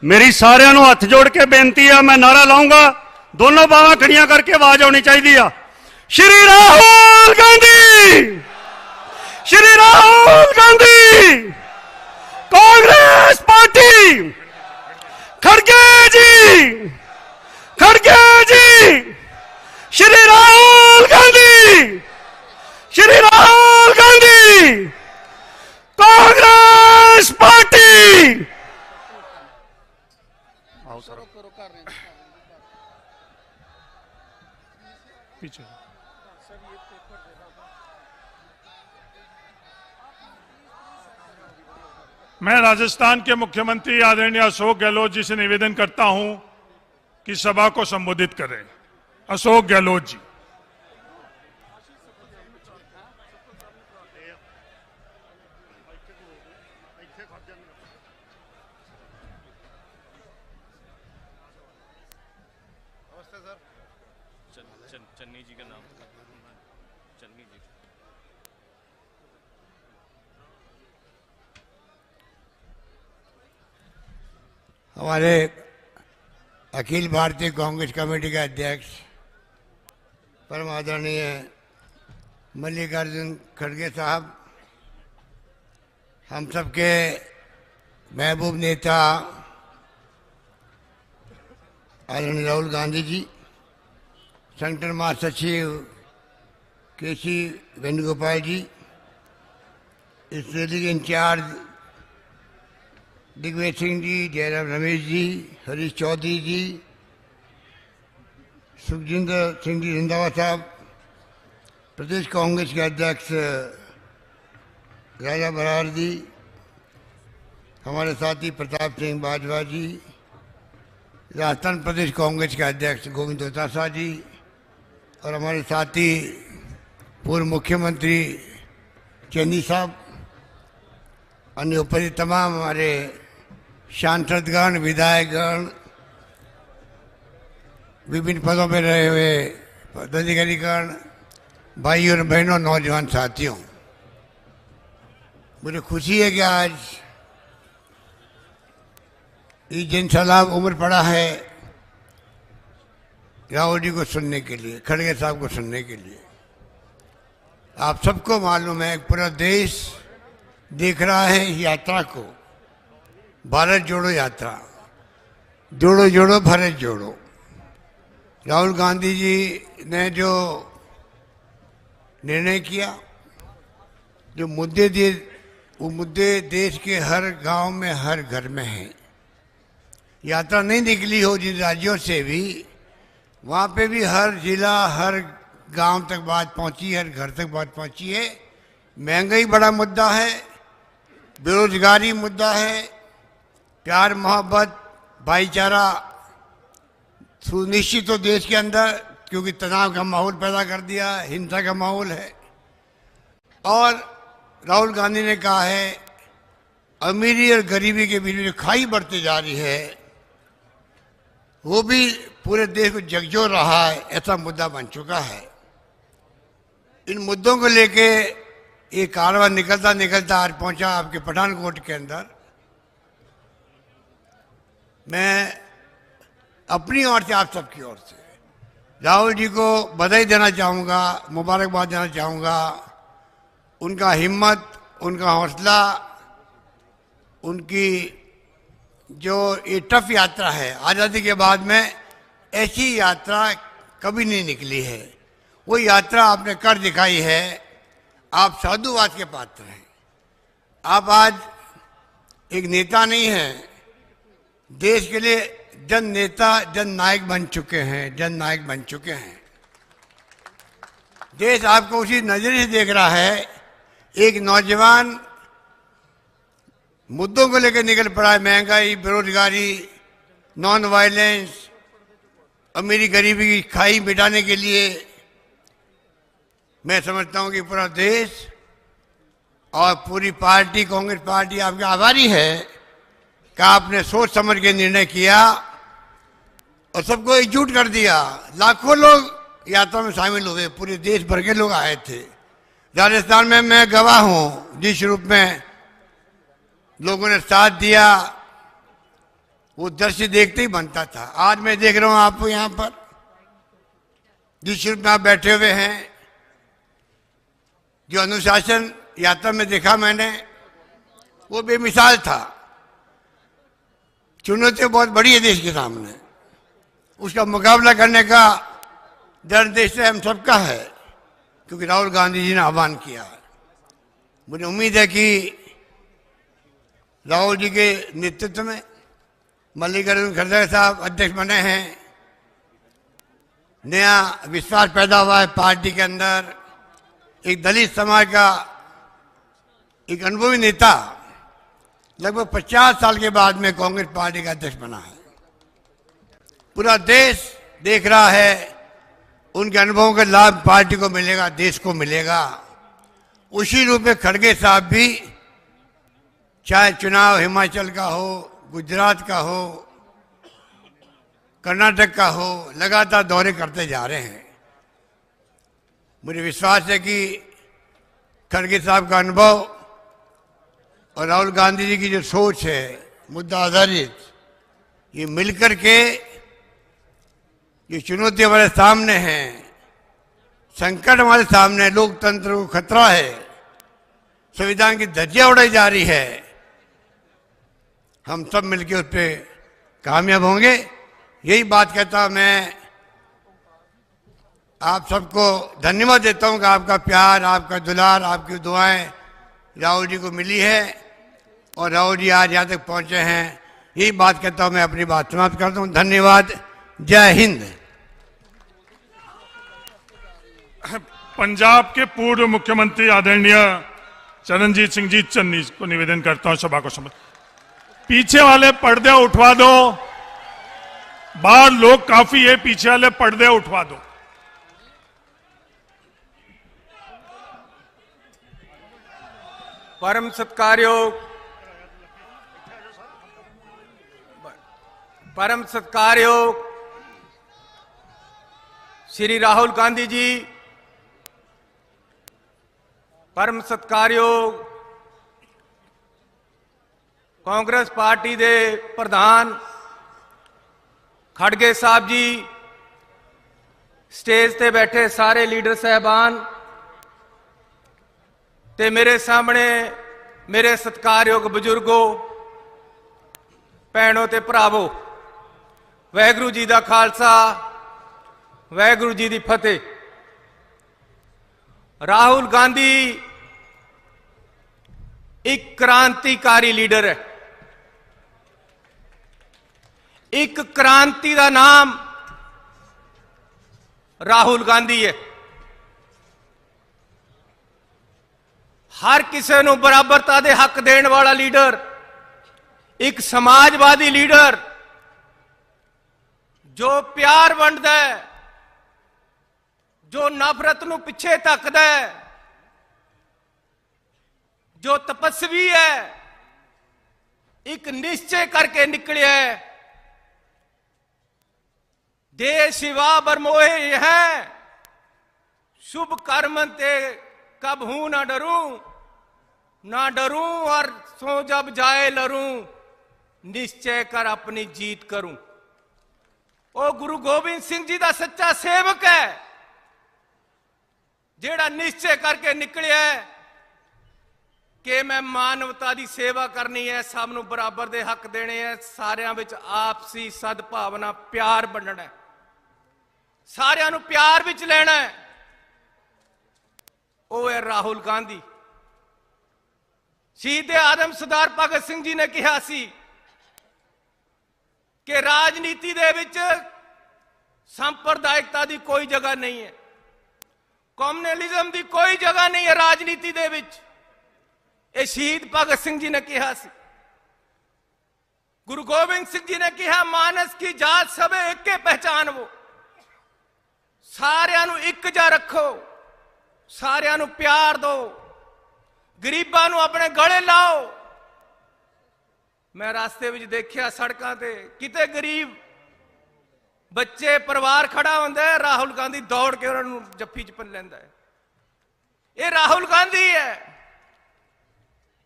मेरी सारिਆਂ ਨੂੰ हथ जोड़ के बेनती है, मैं नारा लाऊंगा, दोनों बावां खड़ियां करके आवाज आनी चाहिए। श्री राहुल गांधी, श्री राहुल गांधी, कांग्रेस पार्टी, खड़गे जी, खड़गे जी, श्री राहुल गांधी, श्री राहुल गांधी, कांग्रेस पार्टी। पीछे मैं राजस्थान के मुख्यमंत्री आदरणीय अशोक गहलोत जी से निवेदन करता हूं कि सभा को संबोधित करें। अशोक गहलोत जी। चन्नी जी का नाम, चन्नी जी। हमारे अखिल भारतीय कांग्रेस कमेटी के अध्यक्ष परम आदरणीय मल्लिकार्जुन खड़गे साहब, हम सबके महबूब नेता आदरणीय राहुल गांधी जी, संगठन महासचिव केसी वेणुगोपाल जी, इस रैली के इंचार्ज दिग्विजय सिंह जी, जयराम रमेश जी, हरीश चौधरी जी, सुखजिंदर सिंह जी रंधावा साहब, प्रदेश कांग्रेस के अध्यक्ष राजा बरार जी, हमारे साथी प्रताप सिंह बाजवा जी, राजस्थान प्रदेश कांग्रेस के अध्यक्ष गोविंद दोतासा जी, और हमारे साथी पूर्व मुख्यमंत्री चन्नी साहब, अन्य उपस्थित तमाम हमारे सांसदगण, विधायकगण, विभिन्न पदों पर रहे हुए पदाधिकारीगण, भाइयों और बहनों, नौजवान साथियों, मुझे खुशी है कि आज ये जनसैलाब उम्र पड़ा है राहुल जी को सुनने के लिए, खड़गे साहब को सुनने के लिए। आप सबको मालूम है, पूरा देश देख रहा है इस यात्रा को, भारत जोड़ो यात्रा, जोड़ो जोड़ो भारत जोड़ो। राहुल गांधी जी ने जो निर्णय किया, जो मुद्दे दिए, वो मुद्दे देश के हर गांव में, हर घर में हैं। यात्रा नहीं निकली हो जिन राज्यों से भी, वहाँ पे भी हर जिला, हर गांव तक बात पहुँची, हर घर तक बात पहुँची है। महंगाई बड़ा मुद्दा है, बेरोजगारी मुद्दा है, प्यार मोहब्बत भाईचारा सुनिश्चित हो देश के अंदर, क्योंकि तनाव का माहौल पैदा कर दिया, हिंसा का माहौल है। और राहुल गांधी ने कहा है अमीरी और गरीबी के बीच में खाई बढ़ती जा रही है, वो भी पूरे देश को झकझोर रहा है, ऐसा मुद्दा बन चुका है। इन मुद्दों को लेके ये कारवां निकलता निकलता आज पहुंचा आपके पठानकोट के अंदर। मैं अपनी ओर से, आप सबकी ओर से राहुल जी को बधाई देना चाहूँगा, मुबारकबाद देना चाहूँगा। उनका हिम्मत, उनका हौसला, उनकी जो ये टफ यात्रा है, आज़ादी के बाद में ऐसी यात्रा कभी नहीं निकली है, वो यात्रा आपने कर दिखाई है। आप साधुवाद के पात्र हैं। आप आज एक नेता नहीं हैं, देश के लिए जन नेता, जन नायक बन चुके हैं, जन नायक बन चुके हैं। देश आपको उसी नजरिए से देख रहा है। एक नौजवान मुद्दों को लेकर निकल पड़ा है, महंगाई, बेरोजगारी, नॉन वायलेंस, अमीरी गरीबी की खाई मिटाने के लिए। मैं समझता हूं कि पूरा देश और पूरी पार्टी, कांग्रेस पार्टी आपके आभारी है कि आपने सोच समझ के निर्णय किया और सबको एकजुट कर दिया। लाखों लोग यात्रा में शामिल हुए, पूरे देश भर के लोग आए थे। राजस्थान में मैं गवाह हूं जिस रूप में लोगों ने साथ दिया, वो दृश्य देखते ही बनता था। आज मैं देख रहा हूं आपको यहां पर जिस रूप में आप बैठे हुए हैं, जो अनुशासन यात्रा में देखा मैंने, वो बेमिसाल था। चुनौती बहुत बड़ी है देश के सामने, उसका मुकाबला करने का दृढ़ देश से हम सबका है, क्योंकि राहुल गांधी जी ने आह्वान किया है। मुझे उम्मीद है कि राहुल जी के नेतृत्व में मल्लिकार्जुन खड़गे साहब अध्यक्ष बने हैं, नया विश्वास पैदा हुआ है पार्टी के अंदर। एक दलित समाज का एक अनुभवी नेता लगभग 50 साल के बाद में कांग्रेस पार्टी का अध्यक्ष बना है। पूरा देश देख रहा है, उनके अनुभवों का लाभ पार्टी को मिलेगा, देश को मिलेगा। उसी रूप में खड़गे साहब भी, चाहे चुनाव हिमाचल का हो, गुजरात का हो, कर्नाटक का हो, लगातार दौरे करते जा रहे हैं। मुझे विश्वास है कि खड़गे साहब का अनुभव और राहुल गांधी जी की जो सोच है मुद्दा आधारित, ये मिलकर के ये चुनौती हमारे सामने है, संकट हमारे सामने है, लोकतंत्र को खतरा है, संविधान की धज्जियां उड़ाई जा रही है, हम सब मिलकर उस पर कामयाब होंगे। यही बात कहता हूं मैं। आप सबको धन्यवाद देता हूं कि आपका प्यार, आपका दुलार, आपकी दुआएं राहुल जी को मिली है और राहुल जी आज यहाँ तक पहुंचे हैं। यही बात कहता हूं मैं, अपनी बात समाप्त करता हूं। धन्यवाद। जय हिंद। पंजाब के पूर्व मुख्यमंत्री आदरणीय चरणजीत सिंह जी चन्नी को निवेदन करता हूं सभा को समझ। पीछे वाले पर्दे उठवा दो, बाहर लोग काफी है, पीछे वाले पर्दे उठवा दो। परम सत्कारयोग श्री राहुल गांधी जी, परम सत्कारयोग कांग्रेस पार्टी दे प्रधान खड़गे साहब जी, स्टेज ते बैठे सारे लीडर साहबान ते मेरे सामने मेरे सत्कारयोग बजुर्गो, भैनों ते भरावो, वाहिगुरू जी का खालसा, वाहिगुरू जी की फतेह। राहुल गांधी एक क्रांतिकारी लीडर है। एक क्रांति का नाम राहुल गांधी है। हर किसी को बराबरता दे हक देने वाला लीडर, एक समाजवादी लीडर जो प्यार वंडदा है, जो नफरत नूं पिछे धकदा है, जो तपस्वी है, एक निश्चय करके निकलिया है, देश सेवा बरमोहे है, शुभ कर्म ते कब हूं ना डरूं और सो जब जाए लरूं, निश्चय कर अपनी जीत करूं। ओ गुरु गोबिंद सिंह जी का सच्चा सेवक है, जेड़ा निश्चय करके निकलिया है कि मैं मानवता की सेवा करनी है, सबनों बराबर दे हक देने हैं, सारियां विच आपसी सद्भावना प्यार बंडना है, सारियां नूं प्यार विच लेना है। वो है राहुल गांधी। शहीद आदम सरदार भगत सिंह जी ने कहा सी कि राजनीति दे विच सांप्रदायिकता की कोई जगह नहीं है, कम्युनलिज्म की कोई जगह नहीं है राजनीति दे विच। ये शहीद भगत सिंह जी ने कहा सी। गुरु गोबिंद सिंह जी ने कहा, मानस की जात सब एक पहचान वो, सारियां नूं एक जा रखो, सारियां नूं प्यार दो, गरीबां नूं अपने गले लाओ। मैं रास्ते में देखिया सड़कों ते किते गरीब बच्चे परिवार खड़ा होंदा है, राहुल गांधी दौड़ के उन्होंने जफ्फी च पन लैंदा है। ये राहुल गांधी है,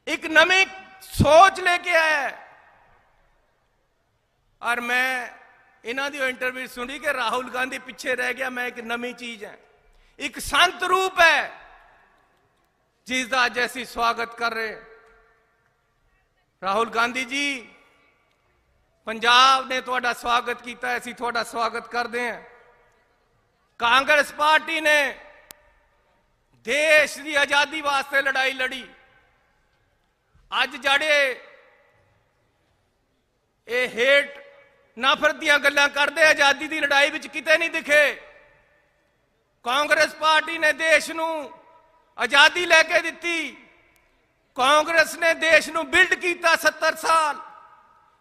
एक नवी सोच लेके आया है। और मैं इन्हों की इंटरव्यू सुनी कि राहुल गांधी पिछे रह गया, मैं एक नवी चीज है, एक संत रूप है जिसका अज असीं स्वागत कर रहे। राहुल गांधी जी, पंजाब ने तुहाडा स्वागत किया, असीं तुहाडा स्वागत करते हैं। कांग्रेस पार्टी ने देश की आजादी वास्ते लड़ाई लड़ी। अज जड़े ये हेट नफरत दियां गल्लां करदे आजादी की लड़ाई विच किते नहीं दिखे। कांग्रेस पार्टी ने देश नूं आजादी लैके दिती। कांग्रेस ने देश नूं बिल्ड किया 70 साल।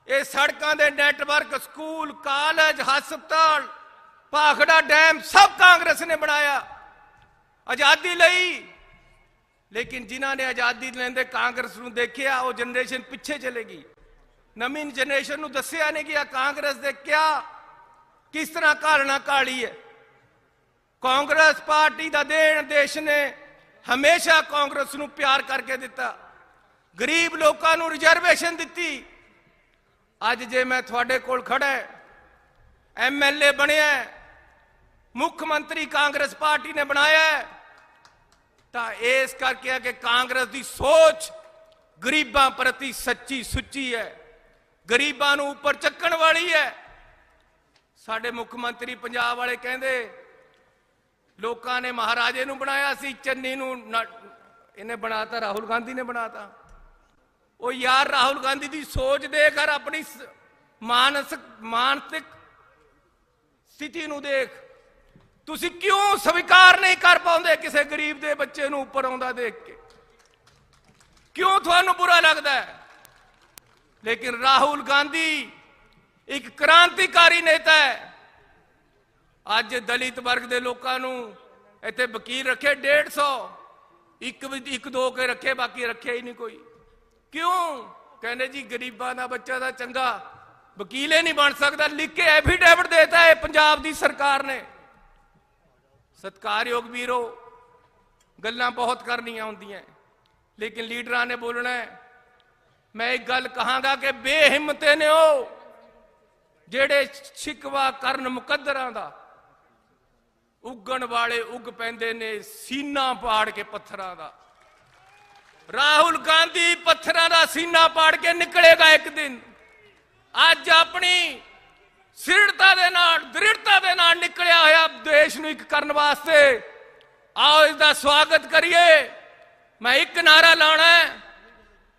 ये सड़कों के नैटवर्क, स्कूल, कॉलेज, हस्पताल, भाखड़ा डैम सब कांग्रेस ने बनाया आजादी लई। लेकिन जिन्हों ने आजादी लेंदे कांग्रेस नूं देखिया, वो जनरेशन पिछे चलेगी। नवीं जनरेशन नूं दस्सिया नहीं गया कांग्रेस दे क्या किस तरह घालना घाली है। कांग्रेस पार्टी का देन देश ने हमेशा कांग्रेस नूं प्यार करके दिता। गरीब लोगों नूं रिजर्वेशन दिती। अज जे मैं थोड़े कोल खड़ा है, MLA बनया, मुख्यमंत्री कांग्रेस पार्टी ने बनाया है, तो इस करके कि कांग्रेस की सोच गरीबां प्रति सच्ची सुच्ची है, गरीबां नूं ऊपर चक्कण वाली है। साडे मुख्यमंत्री पंजाब वाले कहंदे लोकां ने महाराजे नूं बनाया सी, चन्नी नूं इन्हें बनाता, राहुल गांधी ने बनाता। ओ यार, राहुल गांधी की सोच देख और अपनी मानसिक स्थिति नूं देख। तुसी क्यों स्वीकार नहीं कर पाउंदे किसी गरीब दे बच्चे नूं ऊपर आउंदा देख के? क्यों तुहानूं बुरा लगदा है? लेकिन राहुल गांधी एक क्रांतिकारी नेता है। अज दलित वर्ग के लोगों नूं इत्थे वकील रखे 150, एक दो के रखे, बाकी रखे ही नहीं कोई। क्यों? कहने जी गरीबां दा बच्चा दा चंगा वकील ही नहीं बन सकता, लिख के एफिडेविट देता है पंजाब की सरकार ने। सत्कारयोग वीरो, गल्लां बहुत करनियां होंदियां, लेकिन लीडरां ने बोलना है। मैं एक गल कहांगा कि बेहिम्मते ने हो जेड़े शिकवा करन मुकद्दरां दा, उगण वाले उग पैंदे ने सीना पाड़ के पत्थरां दा। राहुल गांधी पत्थरां दा सीना पाड़ के निकलेगा एक दिन। अज अपनी सिरता दे नाल, दृढ़ता दे नाल निकलिया होया देश नूं इक करन वास्ते। आओ इसका स्वागत करिए। मैं एक नारा लाना है,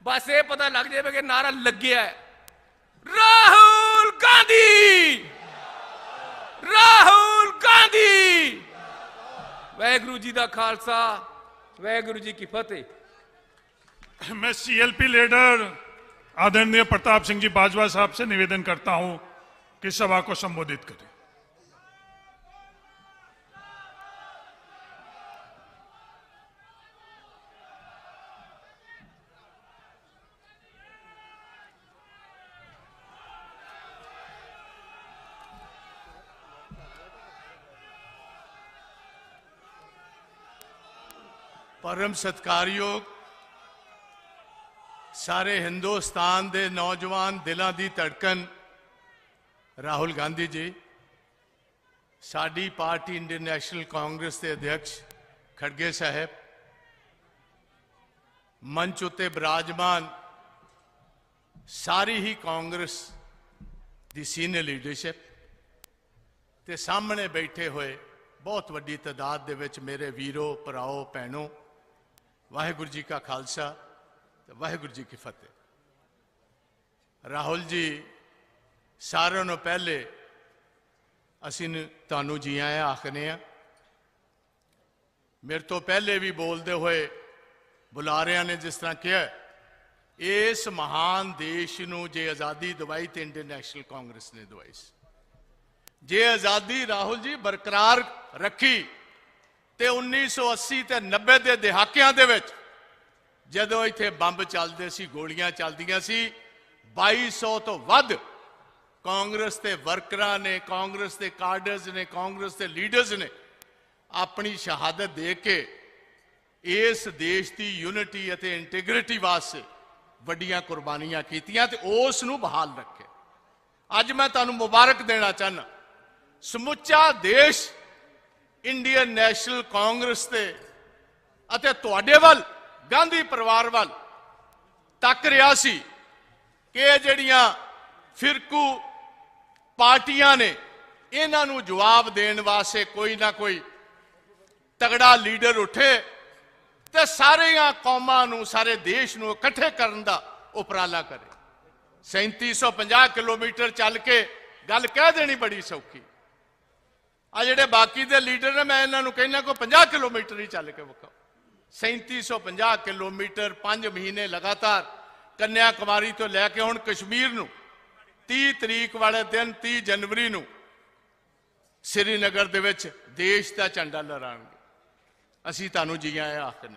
बस ये पता लग जाए कि नारा लग्या है। राहुल गांधी, राहुल गांधी। वाहिगुरू जी का खालसा, वाहिगुरू जी की फतेह। मैं CLP लीडर आदरणीय प्रताप सिंह जी बाजवा साहब से निवेदन करता हूं कि सभा को संबोधित करें। परम सत्कारयोग सारे हिंदुस्तान के नौजवान दिलों की धड़कन राहुल गांधी जी, साडी पार्टी इंडियन नेशनल कांग्रेस के अध्यक्ष खड़गे साहब, मंच उत्ते विराजमान सारी ही कांग्रेस की सीनियर लीडरशिप ते सामने बैठे हुए बहुत वड्डी तादाद दे विच मेरे वीरों, भराओ, भैनों, वाहिगुरू जी का खालसा, वाहिगुरू जी की फतेह। राहुल जी, सारों नूं पहले असीं तुहानूं जी आया आखने आ। मेरे तो पहले भी बोलते हुए बुलारियां ने जिस तरह कहा, इस महान देश नूं जे आज़ादी दवाई तो इंडियन नेशनल कांग्रेस ने दवाई सी। जे आज़ादी राहुल जी बरकरार रखी तो 1980 ते 90 के दहाकियां दे विच जदों इत्थे बंब चलते सी, गोलियां चलदियां सी, 2200 तो वध कांग्रेस के वर्करां ने, कांग्रेस के कार्डर्स ने, कांग्रेस के लीडर्स ने अपनी शहादत दे के इस देश की यूनिटी और इंटीग्रिटी वास्ते वड्डियां कुर्बानियां कीतियां ते उस नूं बहाल रखे। ਅੱਜ ਮੈਂ ਤੁਹਾਨੂੰ ਮੁਬਾਰਕ ਦੇਣਾ ਚਾਹਨਾ, ਸਮੁੱਚਾ ਦੇਸ਼ ਇੰਡੀਅਨ ਨੈਸ਼ਨਲ ਕਾਂਗਰਸ ਤੇ ਅਤੇ ਤੁਹਾਡੇ ਵੱਲ ਗਾਂਧੀ ਪਰਿਵਾਰ ਵੱਲ ਤੱਕ ਰਿਹਾ ਸੀ ਕਿ ਇਹ ਜਿਹੜੀਆਂ ਫਿਰਕੂ ਪਾਰਟੀਆਂ ਨੇ ਇਹਨਾਂ ਨੂੰ ਜਵਾਬ ਦੇਣ ਵਾਸਤੇ ਕੋਈ ਨਾ ਕੋਈ ਤਗੜਾ ਲੀਡਰ ਉੱਠੇ ਤੇ ਸਾਰੀਆਂ ਕੌਮਾਂ ਨੂੰ, ਸਾਰੇ ਦੇਸ਼ ਨੂੰ ਇਕੱਠੇ ਕਰਨ ਦਾ ਉਪਰਾਲਾ ਕਰੇ। 3750 ਕਿਲੋਮੀਟਰ ਚੱਲ ਕੇ ਗੱਲ ਕਹਿ ਦੇਣੀ ਬੜੀ ਸੌਖੀ। ਆ ਜਿਹੜੇ ਬਾਕੀ ਦੇ ਲੀਡਰ ਨੇ, ਮੈਂ ਇਹਨਾਂ ਨੂੰ ਕਹਿਣਾ ਕੋਈ 50 ਕਿਲੋਮੀਟਰ ਹੀ ਚੱਲ ਕੇ ਵਿਖਾਓ। 3750 ਕਿਲੋਮੀਟਰ 5 ਮਹੀਨੇ ਲਗਾਤਾਰ ਕੰਨਿਆ ਕੁਮਾਰੀ ਤੋਂ ਲੈ ਕੇ ਹੁਣ ਕਸ਼ਮੀਰ ਨੂੰ 30 ਤਰੀਕ ਵਾਲੇ ਦਿਨ 30 ਜਨਵਰੀ ਨੂੰ श्रीनगर ਦੇ ਵਿੱਚ ਦੇਸ਼ ਦਾ ਝੰਡਾ ਲਹਿਰਾਣਗੇ। ਅਸੀਂ ਤੁਹਾਨੂੰ ਜੀ ਆਇਆਂ ਆਖਦੇ।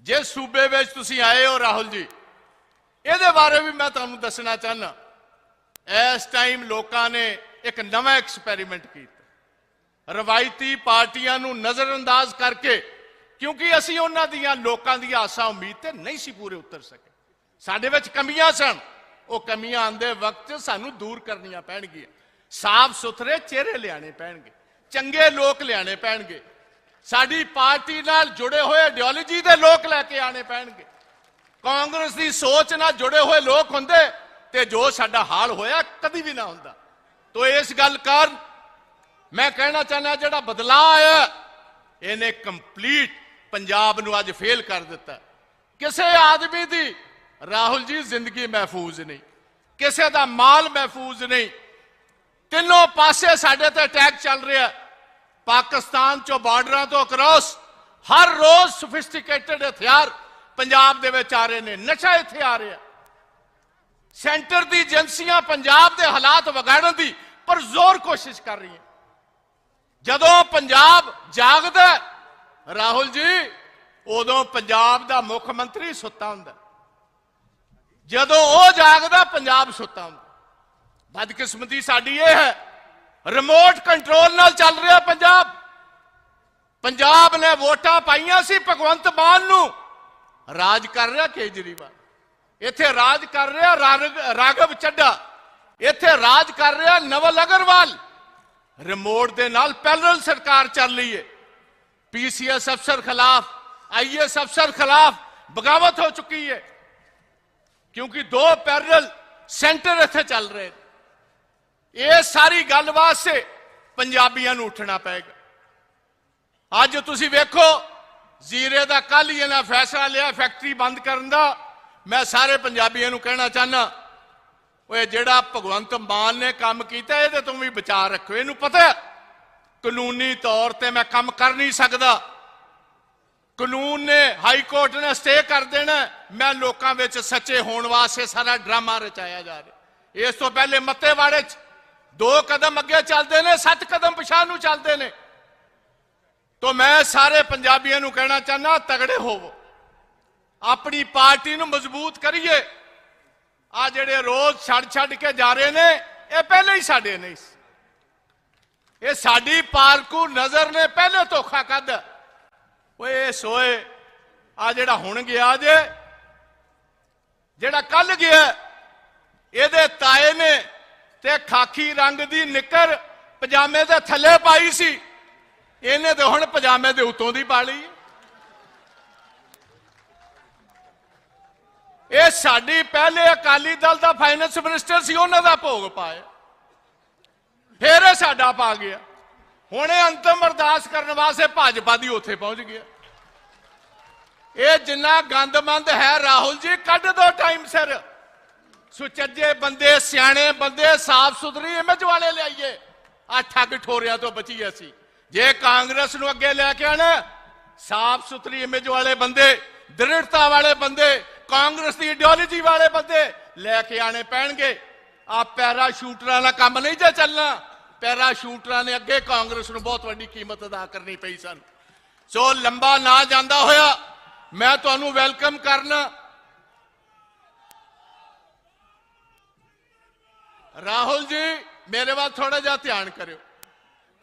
ਜਿਸ ਸੂਬੇ ਵਿੱਚ ਤੁਸੀਂ ਆਏ ਹੋ ਰਾਹੁਲ ਜੀ, ਇਹਦੇ ਬਾਰੇ ਵੀ ਮੈਂ ਤੁਹਾਨੂੰ ਦੱਸਣਾ ਚਾਹਨਾ। ਇਸ ਟਾਈਮ ਲੋਕਾਂ ਨੇ ਇੱਕ ਨਵਾਂ ਐਕਸਪੈਰੀਮੈਂਟ ਕੀਤਾ, ਰਵਾਇਤੀ ਪਾਰਟੀਆਂ ਨੂੰ ਨਜ਼ਰਅੰਦਾਜ਼ ਕਰਕੇ, ਕਿਉਂਕਿ ਅਸੀਂ ਉਹਨਾਂ ਦੀਆਂ ਲੋਕਾਂ ਦੀਆਂ ਆਸਾਂ ਉਮੀਦ ਤੇ ਨਹੀਂ ਸੀ ਪੂਰੇ ਉਤਰ ਸਕੇ। ਸਾਡੇ ਵਿੱਚ ਕਮੀਆਂ ਸਨ, ਉਹ ਕਮੀਆਂ ਆਉਂਦੇ ਵਕਤ ਸਾਨੂੰ ਦੂਰ ਕਰਨੀਆਂ ਪੈਣਗੀਆਂ। ਸਾਫ ਸੁਥਰੇ ਚਿਹਰੇ ਲਿਆਣੇ ਪੈਣਗੇ, ਚੰਗੇ ਲੋਕ ਲਿਆਣੇ ਪੈਣਗੇ, ਸਾਡੀ ਪਾਰਟੀ ਨਾਲ ਜੁੜੇ ਹੋਏ ਆਈਡੀਓਲੋਜੀ ਦੇ ਲੋਕ ਲੈ ਕੇ ਆਣੇ ਪੈਣਗੇ। ਕਾਂਗਰਸ ਦੀ ਸੋਚ ਨਾਲ ਜੁੜੇ ਹੋਏ ਲੋਕ ਹੁੰਦੇ ਤੇ ਜੋ ਸਾਡਾ ਹਾਲ ਹੋਇਆ ਕਦੀ ਵੀ ਨਾ ਹੁੰਦਾ। ਤੋ ਇਸ ਗੱਲ ਕਾਰਨ ਮੈਂ ਕਹਿਣਾ ਚਾਹੁੰਦਾ, ਜਿਹੜਾ ਬਦਲਾਅ ਆਇਆ ਇਹਨੇ ਕੰਪਲੀਟ ਪੰਜਾਬ ਨੂੰ ਅੱਜ ਫੇਲ ਕਰ ਦਿੱਤਾ। ਕਿਸੇ ਆਦਮੀ ਦੀ ਰਾਹੁਲ ਜੀ ਜ਼ਿੰਦਗੀ ਮਹਿਫੂਜ਼ ਨਹੀਂ, ਕਿਸੇ ਦਾ ਮਾਲ ਮਹਿਫੂਜ਼ ਨਹੀਂ। ਤਿੰਨੋਂ ਪਾਸੇ ਸਾਡੇ ਤੇ ਅਟੈਕ ਚੱਲ ਰਿਹਾ। ਪਾਕਿਸਤਾਨ ਚੋਂ ਬਾਰਡਰਾਂ ਤੋਂ ਕ੍ਰਾਸ ਹਰ ਰੋਜ਼ ਸੋਫਿਸਟੀਕੇਟਡ ਹਥਿਆਰ ਪੰਜਾਬ ਦੇ ਵਿੱਚ ਆ ਰਹੇ ਨੇ, ਨਸ਼ਾ ਇੱਥੇ ਆ ਰਿਹਾ। ਸੈਂਟਰ ਦੀ ਏਜੰਸੀਆਂ ਪੰਜਾਬ ਦੇ ਹਾਲਾਤ ਵਿਗਾੜਨ ਦੀ ਪਰਜ਼ੋਰ ਕੋਸ਼ਿਸ਼ ਕਰ ਰਹੀਆਂ। ਜਦੋਂ ਪੰਜਾਬ ਜਾਗਦਾ ਰਾਹੁਲ ਜੀ, ਉਦੋਂ ਪੰਜਾਬ ਦਾ ਮੁੱਖ ਮੰਤਰੀ ਸੁੱਤਾ ਹੁੰਦਾ। ਜਦੋਂ ਉਹ ਜਾਗਦਾ, ਪੰਜਾਬ ਸੁੱਤਾ ਹੁੰਦਾ। ਬਦਕਿਸਮਤੀ ਸਾਡੀ ਇਹ ਹੈ, ਰਿਮੋਟ ਕੰਟਰੋਲ ਨਾਲ ਚੱਲ ਰਿਹਾ ਪੰਜਾਬ। ਪੰਜਾਬ ਨੇ ਵੋਟਾਂ ਪਾਈਆਂ ਸੀ ਭਗਵੰਤ ਮਾਨ ਨੂੰ, ਰਾਜ ਕਰ ਰਿਹਾ ਕੇਜਰੀਵਾਲ। ਇੱਥੇ ਰਾਜ ਕਰ ਰਿਹਾ ਰਾਘਵ ਚੱਡਾ, ਇੱਥੇ ਰਾਜ ਕਰ ਰਿਹਾ ਨਵਲ ਅਗਰਵਾਲ। ਰਿਮੋਟ ਦੇ ਨਾਲ ਪੈਰਲਲ ਸਰਕਾਰ ਚੱਲ ਰਹੀ ਹੈ। ਪੀਸੀਐਸ ਅਫਸਰ ਖਿਲਾਫ, ਆਈਐਸ ਅਫਸਰ ਖਿਲਾਫ ਬਗਾਵਤ ਹੋ ਚੁੱਕੀ ਹੈ, ਕਿਉਂਕਿ ਦੋ ਪੈਰਲਲ ਸੈਂਟਰ ਇੱਥੇ ਚੱਲ ਰਹੇ। ਇਹ ਸਾਰੀ ਗੱਲ ਵਾਸਤੇ ਪੰਜਾਬੀਆਂ ਨੂੰ ਉੱਠਣਾ ਪਏਗਾ। ਅੱਜ ਤੁਸੀਂ ਵੇਖੋ, ਜ਼ੀਰੇ ਦਾ ਕੱਲ ਹੀ ਇਹਨਾਂ ਫੈਸਲਾ ਲਿਆ ਫੈਕਟਰੀ ਬੰਦ ਕਰਨ ਦਾ। ਮੈਂ ਸਾਰੇ ਪੰਜਾਬੀਆਂ ਨੂੰ ਕਹਿਣਾ ਚਾਹਨਾ, ਉਹ ਜਿਹੜਾ ਭਗਵੰਤ ਮਾਨ ਨੇ ਕੰਮ ਕੀਤਾ ਇਹਦੇ ਤੋਂ ਵੀ ਬਚਾ ਰੱਖੋ। ਇਹਨੂੰ ਪਤਾ ਕਾਨੂੰਨੀ ਤੌਰ ਤੇ ਮੈਂ ਕੰਮ ਕਰ ਨਹੀਂ ਸਕਦਾ, ਕਾਨੂੰਨ ਨੇ, ਹਾਈ ਕੋਰਟ ਨੇ ਸਟੇ ਕਰ ਦੇਣਾ। ਮੈਂ ਲੋਕਾਂ ਵਿੱਚ ਸੱਚੇ ਹੋਣ ਵਾਸਤੇ ਸਾਰਾ ਡਰਾਮਾ ਰਚਾਇਆ ਜਾ ਰਿਹਾ। ਇਸ ਤੋਂ ਪਹਿਲੇ ਮੱਤੇਵਾੜੇ 'ਚ 2 ਕਦਮ ਅੱਗੇ ਚੱਲਦੇ ਨੇ, 7 ਕਦਮ ਪਿਛਾਂਹ ਨੂੰ ਚੱਲਦੇ ਨੇ। तो मैं सारे पंजाबियों को कहना चाहना, तगड़े होवो, अपनी पार्टी को मजबूत करिए। आ जेड़े रोज छड़ छड़ के जा रहे ने, ये पहले ही साडे नहीं, ये साडी पालकू नजर ने पहले धोखा कर ये सोए। आ जेड़ा हुण गया जे, जेड़ा कल गया, ये ताए ने ते खाकी रंग दी निकर पजामे दे थले पाई सी, इन्हें तो हुण पजामे दे उत्तों दी पा ली। ये साडी पहले अकाली दल दा फाइनेंस मिनिस्टर सी, उन्हां दा भोग पाया, फिर ये साडा पा गया। हुण ये अंतिम अरदास करने वास्ते भाजपा दी उत्थे पहुंच गया। ये जिन्ना गंदमंद है राहुल जी, कढ दो टाइम सिर। सुचज्जे बंदे, सियाणे बंदे, साफ सुथरी इमेज वाले लियाइए। आ ठग ठोरिया तो बचीए असीं। जे कांग्रेस नूं अगे लैके आना, साफ सुथरी इमेज वाले बंदे, दृढ़ता वाले बंदे, कांग्रेस की आइडियोलॉजी वाले बंदे लैके आने पैणगे। आ पैराशूटरां दा काम नहीं जे चलना। पैराशूटरां ने अगे कांग्रेस नूं बहुत वड्डी कीमत अदा करनी पई सन। सो लंबा ना जांदा होया मैं तुहानूं वेलकम करना। राहुल जी मेरे वाल थोड़ा जिहा ध्यान करियो।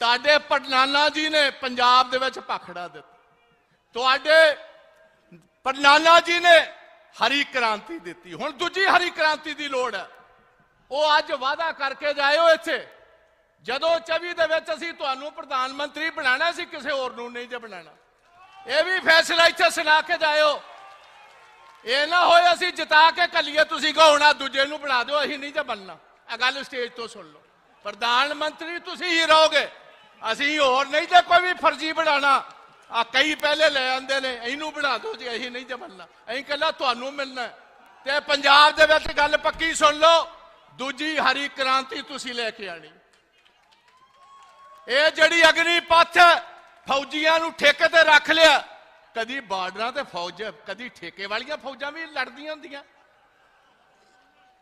तुहाडे पडनाना जी ने पंजाब दे विच भाखड़ा दिता, तुहाडे पडनाना जी ने हरी क्रांति दी, हुण दूजी हरी क्रांति की लोड़ है। ਉਹ ਅੱਜ ਵਾਅਦਾ ਕਰਕੇ ਜਾਇਓ ਇੱਥੇ ਜਦੋਂ 24 ਦੇ ਵਿੱਚ ਅਸੀਂ ਤੁਹਾਨੂੰ ਪ੍ਰਧਾਨ ਮੰਤਰੀ ਬਣਾਣਾ ਸੀ, ਕਿਸੇ ਹੋਰ ਨੂੰ ਨਹੀਂ ਜੇ ਬਣਾਣਾ। ਇਹ ਵੀ ਫੈਸਲਾ ਇੱਥੇ ਸੁਣਾ ਕੇ ਜਾਇਓ। ਇਹ ਨਾ ਹੋਏ ਅਸੀਂ ਜਿਤਾ ਕੇ ਘੱਲੀਏ, ਤੁਸੀਂ ਕਹੋ ਹੁਣ ਦੂਜੇ ਨੂੰ ਬਣਾ ਦਿਓ, ਅਸੀਂ ਨਹੀਂ ਜੇ ਬਣਨਾ। ਇਹ ਗੱਲ ਸਟੇਜ ਤੋਂ ਸੁਣ ਲਓ। ਪ੍ਰਧਾਨ ਮੰਤਰੀ ਤੁਸੀਂ ਹੀ ਰਹੋਗੇ, ਅਸੀਂ ਹੋਰ ਨਹੀਂ ਜੇ ਕੋਈ ਵੀ ਫਰਜ਼ੀ ਬਣਾਣਾ। ਆ ਕਈ ਪਹਿਲੇ ਲੈ ਆਂਦੇ ਨੇ, ਇਹਨੂੰ ਬਣਾ ਦਿਓ ਜੀ, ਅਸੀਂ ਨਹੀਂ ਜੇ ਬਣਨਾ, ਅਸੀਂ ਕੱਲਾ ਤੁਹਾਨੂੰ ਮਿਲਣਾ। ਤੇ ਪੰਜਾਬ ਦੇ ਵਿੱਚ ਗੱਲ ਪੱਕੀ ਸੁਣ ਲਓ, ਦੂਜੀ ਹਰੀ ਕ੍ਰਾਂਤੀ ਤੁਸੀਂ ਲੈ ਕੇ ਆਣੀ। ਇਹ ਜਿਹੜੀ ਅਗਨੀ ਪੱਥ ਫੌਜੀਆਂ ਨੂੰ ਠੇਕੇ ਤੇ ਰੱਖ ਲਿਆ, ਕਦੀ ਬਾਰਡਰਾਂ ਤੇ ਫੌਜ, ਕਦੀ ਠੇਕੇ ਵਾਲੀਆਂ ਫੌਜਾਂ ਵੀ ਲੜਦੀਆਂ ਹੁੰਦੀਆਂ।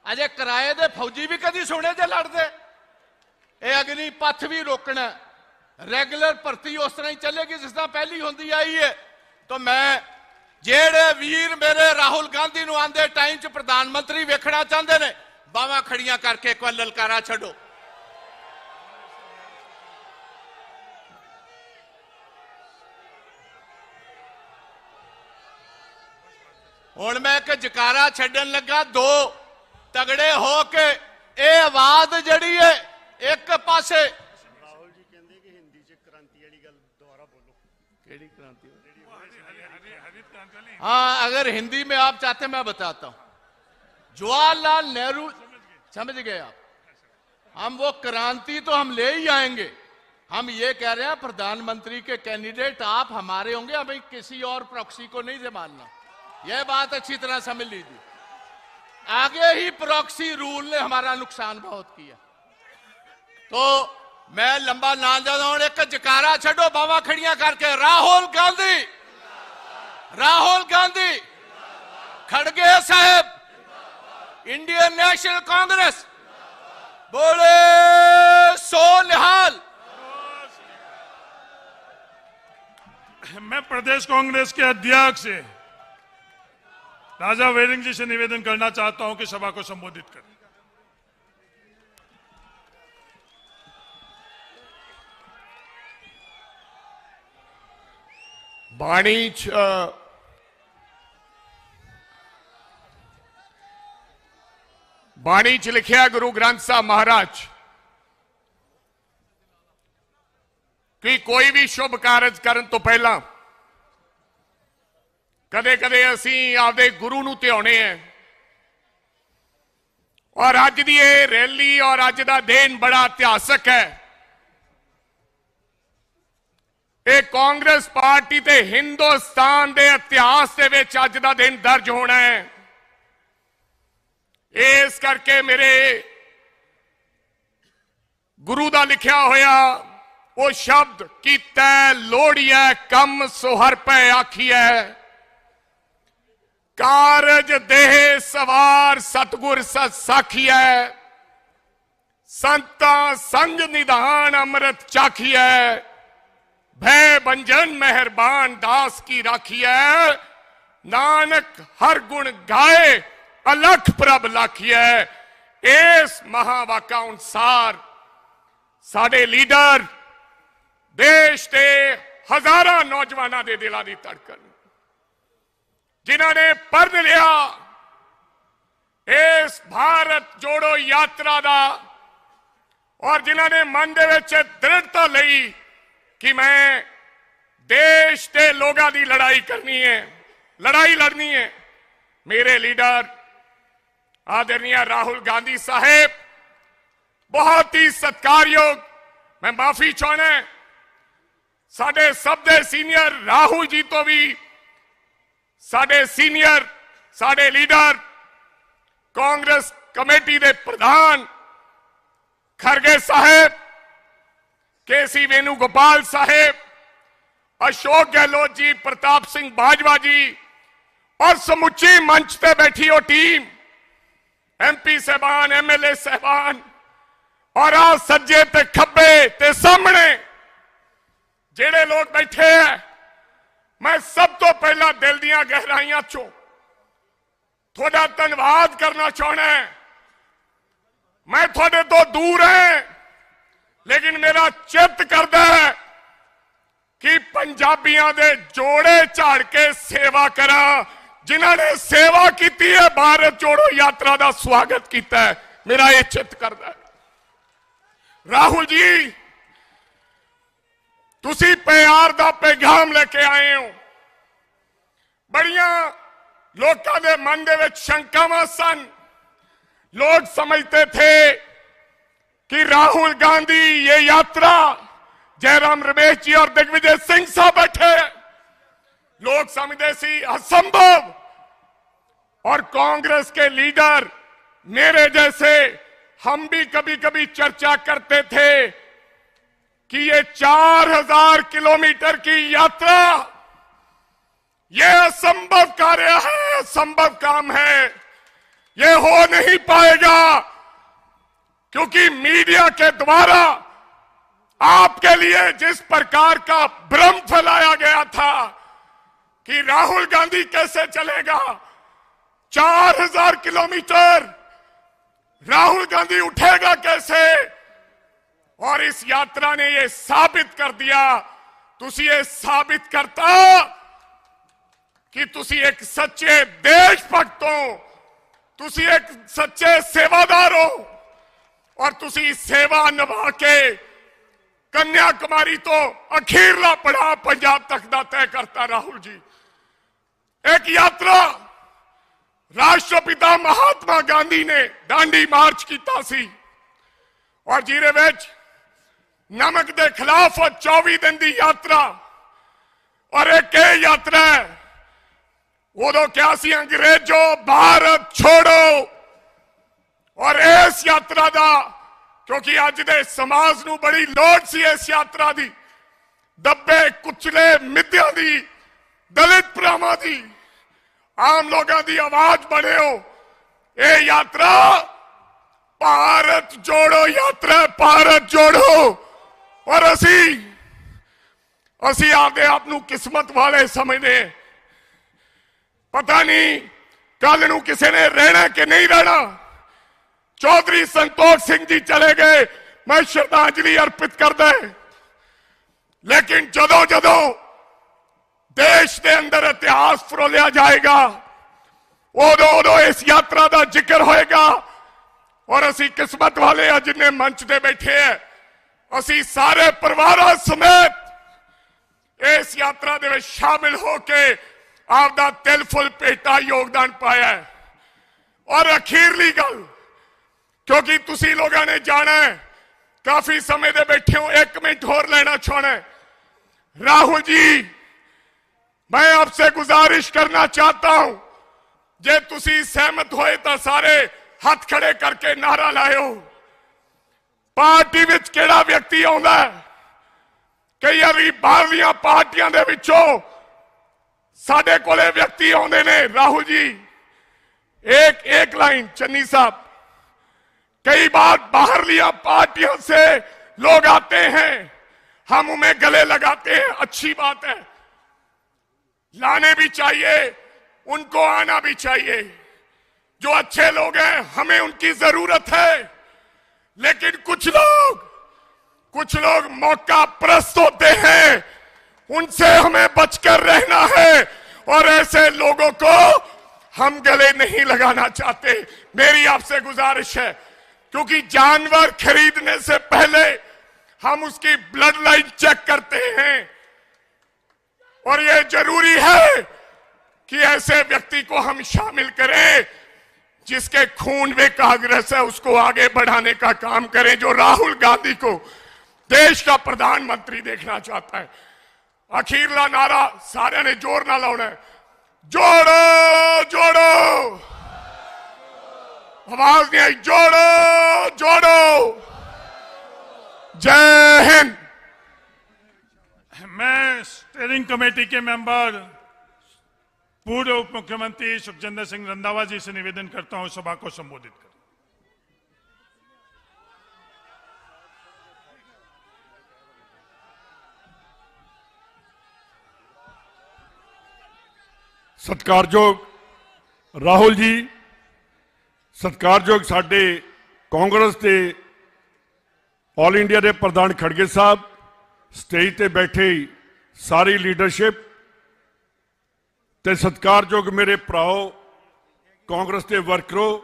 ਅਜੇ ਕਿਰਾਏ ਦੇ ਫੌਜੀ ਵੀ ਕਦੀ ਸੁਣੇ ਜੇ ਲੜਦੇ। ਇਹ ਅਗਨੀ ਪੱਥ ਵੀ ਰੋਕਣਾ। ਰੈਗੂਲਰ ਭਰਤੀ ਉਸ ਤਰ੍ਹਾਂ ਹੀ ਚੱਲੇਗੀ ਜਿਸ ਤਰ੍ਹਾਂ ਪਹਿਲੀ ਹੁੰਦੀ ਆਈ ਹੈ। ਤਾਂ ਮੈਂ ਜਿਹੜੇ ਵੀਰ ਮੇਰੇ ਰਾਹੁਲ ਗਾਂਧੀ ਨੂੰ ਆਂਦੇ ਟਾਈਮ 'ਚ ਪ੍ਰਧਾਨ ਮੰਤਰੀ ਵੇਖਣਾ ਚਾਹੁੰਦੇ ਨੇ, ਬਾਹਾਂ ਖੜੀਆਂ ਕਰਕੇ ਇੱਕ ਵਾਰ ਲਲਕਾਰਾ ਛੱਡੋ। ਹੁਣ ਮੈਂ ਇੱਕ ਜਕਾਰਾ ਛੱਡਣ ਲੱਗਾ, ਦੋ ਤਗੜੇ ਹੋ ਕੇ ਇਹ ਆਵਾਜ਼ ਜਿਹੜੀ ਹੈ ਇੱਕ ਪਾਸੇ। ਰਾਹੁਲ ਜੀ ਕਹਿੰਦੇ ਕਿ ਹਿੰਦੀ 'ਚ ਕ੍ਰਾਂਤੀ ਵਾਲੀ ਗੱਲ ਦੁਬਾਰਾ ਬੋਲੋ। केड़ी क्रांति? हाँ, अगर हिंदी में आप चाहते मैं बताता हूं। जवाहरलाल नेहरू, समझ गए आप? हम वो क्रांति तो हम ले ही आएंगे। हम ये कह रहे हैं प्रधानमंत्री के कैंडिडेट आप हमारे होंगे, हमें किसी और प्रॉक्सी को नहीं से मानना। यह बात अच्छी तरह समझ लीजिए। आगे ही प्रॉक्सी रूल ने हमारा नुकसान बहुत किया। तो मैं लंबा ना जाता हूं, एक जकारा छो बावा खड़ियां करके, राहुल गांधी, राहुल गांधी, खड़गे साहब, इंडियन नेशनल कांग्रेस, बोले सो निहाल। मैं प्रदेश कांग्रेस के अध्यक्ष राजा वेरिंग जी से निवेदन करना चाहता हूं कि सभा को संबोधित करें। ਬਾਣੀ ਚ ਲਿਖਿਆ ਗੁਰੂ ਗ੍ਰੰਥ ਸਾਹਿਬ ਮਹਾਰਾਜ ਕਿ ਕੋਈ ਵੀ ਸ਼ੁਭ ਕਾਰਜ ਕਰਨ ਤੋਂ ਪਹਿਲਾਂ ਕਦੇ-ਕਦੇ ਅਸੀਂ ਆਪਦੇ ਗੁਰੂ ਨੂੰ ਧਿਆਉਣੇ ਆ। ਔਰ ਅੱਜ ਦੀ ਇਹ ਰੈਲੀ ਔਰ ਅੱਜ ਦਾ ਦਿਨ ਬੜਾ ਇਤਿਹਾਸਕ ਹੈ। ਇਹ ਕਾਂਗਰਸ ਪਾਰਟੀ ਤੇ ਹਿੰਦੁਸਤਾਨ ਦੇ ਇਤਿਹਾਸ ਦੇ ਵਿੱਚ ਅੱਜ ਦਾ ਦਿਨ ਦਰਜ ਹੋਣਾ ਹੈ। ਇਸ ਕਰਕੇ ਮੇਰੇ ਗੁਰੂ ਦਾ ਲਿਖਿਆ ਹੋਇਆ ਉਹ ਸ਼ਬਦ ਕੀਤਾ ਲੋੜੀਐ ਕੰਮ ਸੋ ਹਰਿ ਪੈ ਆਖੀਐ, ਕਾਰਜ ਦੇਹ ਸਵਾਰ ਸਤਿਗੁਰ ਸਤ ਸਾਖੀਐ, ਸੰਤਾਂ ਸੰਗ ਨਿਧਾਨ ਅੰਮ੍ਰਿਤ ਚਾਖੀਐ, भय भंजन मेहरबान दास की राखिए, नानक हर गुण गाए अलख प्रभ लाखिए। इस महावाका अनुसार साडे लीडर देश के हजारों नौजवानों के दिलों की धड़कन, जिन्होंने पढ़ लिया इस भारत जोड़ो यात्रा का और जिन्होंने मन दे विच दृढ़ता लई कि मैं देश के लोगों की लड़ाई करनी है, लड़ाई लड़नी है। मेरे लीडर आदरणीय राहुल गांधी साहेब बहुत ही सत्कारयोग, मैं माफी चाहना साडे सब दे सीनियर राहुल जी तो भी साडे सीनियर साडे लीडर कांग्रेस कमेटी के प्रधान खरगे साहेब, केसी वेणुगोपाल साहेब, अशोक गहलोत जी, प्रताप सिंह बाजवा जी और समुची मंच पे बैठी हो टीम, एमपी साहबान, एमएलए साहबान और आ सज्जे ते खब्बे ते सामने जेड़े लोग बैठे हैं, मैं सब तो पहला दिल दियां गहराइयां चो थोड़ा धन्यवाद करना चाहना है। मैं थोड़े तो दूर है लेकिन मेरा चित्त करता है कि पंजाबियों के जोड़े झाड़ के सेवा करा, जिन्होंने सेवा की है, भारत जोड़ो यात्रा का स्वागत किया है। मेरा ये चित्त करता है। राहुल जी, तुसी प्यार दा पैगाम लेके आए हो। बड़िया लोगों के मन दे विच शंकावां सन। लोग समझते थे कि राहुल गांधी ये यात्रा, जयराम रमेश जी और दिग्विजय सिंह साहब बैठे, लोग समझते सी असंभव। और कांग्रेस के लीडर मेरे जैसे, हम भी कभी कभी चर्चा करते थे कि ये 4000 किलोमीटर की यात्रा ये असंभव कार्य है, असंभव काम है, ये हो नहीं पाएगा। क्योंकि मीडिया के द्वारा आपके लिए जिस प्रकार का भ्रम फैलाया गया था कि राहुल गांधी कैसे चलेगा 4000 किलोमीटर, राहुल गांधी उठेगा कैसे। और इस यात्रा ने यह साबित कर दिया, तुसी ये साबित करता कि तुसी एक सच्चे देशभक्त हो, तुसी एक सच्चे सेवादार हो, और तुसी सेवा निभा के कन्याकुमारी तो अखीरला पड़ाव पंजाब तक दा तय करता। राहुल जी, एक यात्रा राष्ट्रपिता महात्मा गांधी ने दांडी मार्च किया सी, और जिहदे विच नमक के खिलाफ 24 दिन की यात्रा, और एक यात्रा है उदो क्या सी, अंग्रेजों भारत छोड़ो। और इस यात्रा का, क्योंकि अज दे समाज नूं बड़ी लोड़ सी इस यात्रा की, दबे कुचले मिद्या की, दलित भरावां की, आम लोगों की आवाज बने हो। ये यात्रा भारत जोड़ो यात्रा, भारत जोड़ो। और असी आपदे आप नूं किस्मत वाले समझने। पता नहीं कल नूं किसी ने रहना कि नहीं रहना। चौधरी संतोष सिंह जी चले गए, मैं श्रद्धांजलि अर्पित करदा, लेकिन जदों जदों देश के अंदर इतिहास फरोलिया जाएगा, उदों उदों इस यात्रा का जिक्र होएगा। और असी किस्मत वाले हैं जिन्हें मंच पे बैठे हैं, असी सारे परिवार समेत इस यात्रा दे विच शामिल होके आपदा तिल फुल पेटा योगदान पाया है। और अखीरली गल, क्योंकि तुसी लोगों ने जाना है, काफी समय दे बैठे हो, 1 मिनट होर लेना चाहना है। राहुल जी, मैं आपसे गुजारिश करना चाहता हूं, जे तुसी सहमत होए तो सारे हाथ खड़े करके नारा लाओ। पार्टी विच केड़ा व्यक्ति आउंदा है? कई बारी बाहरलियां पार्टियां दे विचों साडे कोले व्यक्ति आउंदे ने। राहुल जी, एक लाइन चन्नी साहब, कई बार बाहरलियां पार्टियों से लोग आते हैं, हम उन्हें गले लगाते हैं, अच्छी बात है, लाने भी चाहिए, उनको आना भी चाहिए। जो अच्छे लोग हैं हमें उनकी जरूरत है। लेकिन कुछ लोग मौका परस्त होते हैं, उनसे हमें बचकर रहना है। और ऐसे लोगों को हम गले नहीं लगाना चाहते। मेरी आपसे गुजारिश है, क्योंकि जानवर खरीदने से पहले हम उसकी ब्लड लाइन चेक करते हैं, और यह जरूरी है कि ऐसे व्यक्ति को हम शामिल करें जिसके खून में कांग्रेस है, उसको आगे बढ़ाने का काम करें, जो राहुल गांधी को देश का प्रधानमंत्री देखना चाहता है। अखीरला नारा सारे ने जोर ना लाना है, जोड़ो जोड़ो, आवाज नहीं आई, जोड़ो जोड़ो। जय हिंद। मैं स्टीयरिंग कमेटी के मेंबर पूर्व उप मुख्यमंत्री सुखजिंदर सिंह रंधावा जी से निवेदन करता हूं सभा को संबोधित करें। सत्कारयोग राहुल जी, सत्कारयोग साडे कांग्रेस के ऑल इंडिया के प्रधान खड़गे साहब, स्टेज ते बैठे सारी लीडरशिप, ते सत्कारयोग मेरे भराओ कांग्रेस के वर्करों,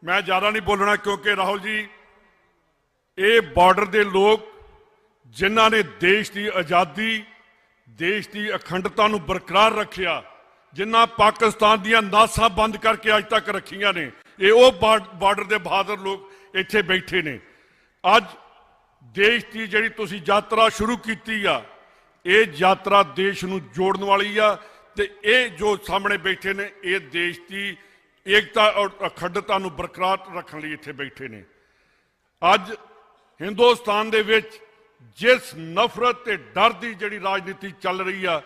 मैं ज्यादा नहीं बोलना क्योंकि राहुल जी ये बॉर्डर के लोग जिन्हों ने देश की आज़ादी देश की अखंडता नूं बरकरार रखिया, जिन्ना पाकिस्तान दियां नासां बंद करके अज तक रखियां ने, ये वो बॉर्डर के बहादुर लोग इत्थे बैठे ने। अज देश की जिहड़ी तुसीं यात्रा शुरू की आ, ये यात्रा देश नूं जोड़न वाली आ ते ये जो सामने बैठे ने ये देश की एकता और अखंडता नूं बरकरार रखने लई इत्थे बैठे ने। अज हिंदुस्तान दे विच जिस नफरत ते डर की जिहड़ी राजनीति चल रही आ,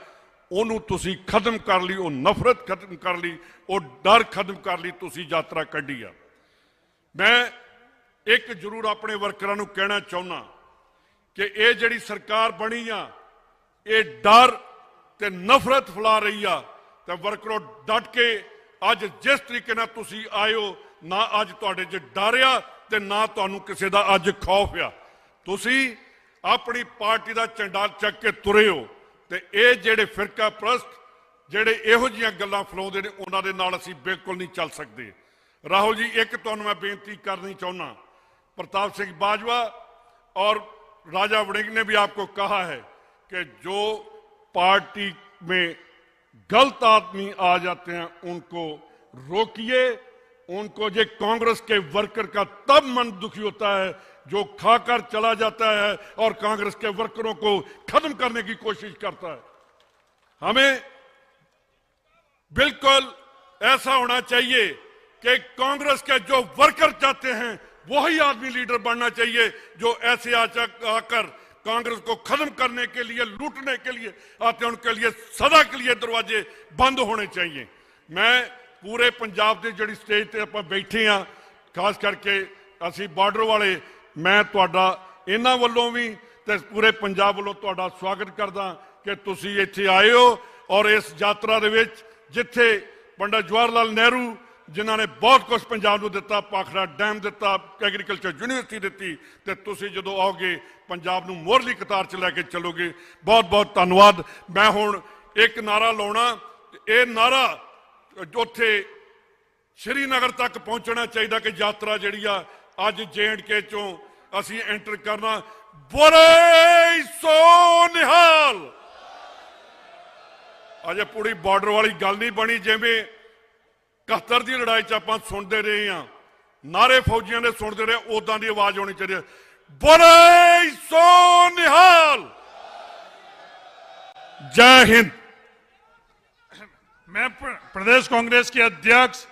ਉਹਨੂੰ ਤੁਸੀਂ खत्म कर ली, वो नफरत खत्म कर ली, वो डर खत्म कर ली, ਤੁਸੀਂ यात्रा कढ़ी आ। मैं एक जरूर अपने वर्करां नूं कहना चाहुंदा कि ये जिहड़ी सरकार बनी आ, ये डर ते नफरत फैला रही आ, ते वर्करों डट के अज जिस तरीके नाल तुसीं आए हो, ना अज तुहाडे च डर आ ते ना तुहानूं किसी दा अज खौफ आ। तुसीं अपनी पार्टी का झंडा चक के तुरे हो ते ये जेड़े फिरका प्रस्त जेड़े इहो जिहियां गल्लां फैलाउंदे ने उन्हां दे नाल असीं बिल्कुल नहीं चल सकते। राहुल जी एक तुहानूं मैं बेनती करनी चाहुंदा, प्रताप सिंह बाजवा और राजा वड़िंग ने भी आपको कहा है कि जो पार्टी में गलत आदमी आ जाते हैं उनको रोकिए। उनको जो कांग्रेस के वर्कर का तब मन दुखी होता है जो खाकर चला जाता है और कांग्रेस के वर्करों को खत्म करने की कोशिश करता है। हमें बिल्कुल ऐसा होना चाहिए कि कांग्रेस के जो वर्कर चाहते हैं वही आदमी लीडर बनना चाहिए, जो ऐसे आकर कांग्रेस को खत्म करने के लिए, लूटने के लिए आते हैं, उनके लिए सदा के लिए दरवाजे बंद होने चाहिए। मैं पूरे पंजाब के जिहड़ी स्टेज ते आपां बैठे हाँ, खास करके असीं बॉर्डर वाले, मैं तुहाडा इन्हां वल्लों भी ते पूरे पंजाब वालों तुहाडा स्वागत करदा कि तुसीं इत्थे आए हो और इस यात्रा दे विच जिथे पंडित जवाहर लाल नेहरू जिन्होंने बहुत कुछ पंजाब को दिता, भाखड़ा डैम दिता, एग्रीकल्चर यूनिवर्सिटी दी, तो तुसीं जदों आओगे पंजाब नूं मोहरली कतार च लैके चलोगे। बहुत बहुत धन्नवाद। मैं हुण एक नारा लाउणा, ये नारा उत्थे श्रीनगर तक पहुंचना चाहिए कि यात्रा जिहड़ी आ अज JNK चों असीं एंटर करना। बोले सो निहाल। अजे पूरी बॉर्डर वाली गल नहीं बनी जिवें 71 की लड़ाई च आपां सुनते रहे हैं, नारे फौजियों ने सुनते रहे, उदां की आवाज होनी चाहिए। बोले सो निहाल। जय हिंद। मैं प्रदेश कांग्रेस के अध्यक्ष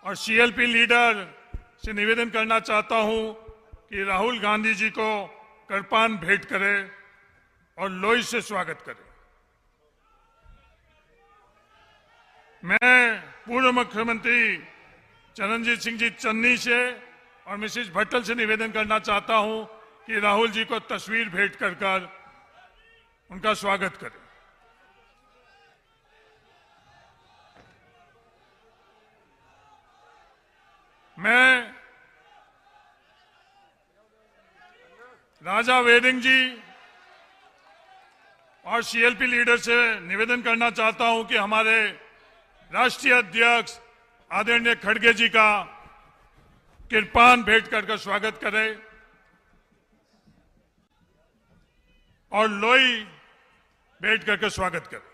और CLP लीडर से निवेदन करना चाहता हूं कि राहुल गांधी जी को कृपान भेंट करें और लोई से स्वागत करें। मैं पूर्व मुख्यमंत्री चरणजीत सिंह जी चन्नी से और मिसेज भट्टल से निवेदन करना चाहता हूं कि राहुल जी को तस्वीर भेंट कर उनका स्वागत करें। मैं राजा वेडिंग जी और CLP लीडर से निवेदन करना चाहता हूं कि हमारे राष्ट्रीय अध्यक्ष आदरणीय खड़गे जी का कृपान भेंट कर स्वागत करें और लोई भेंट करके स्वागत करें।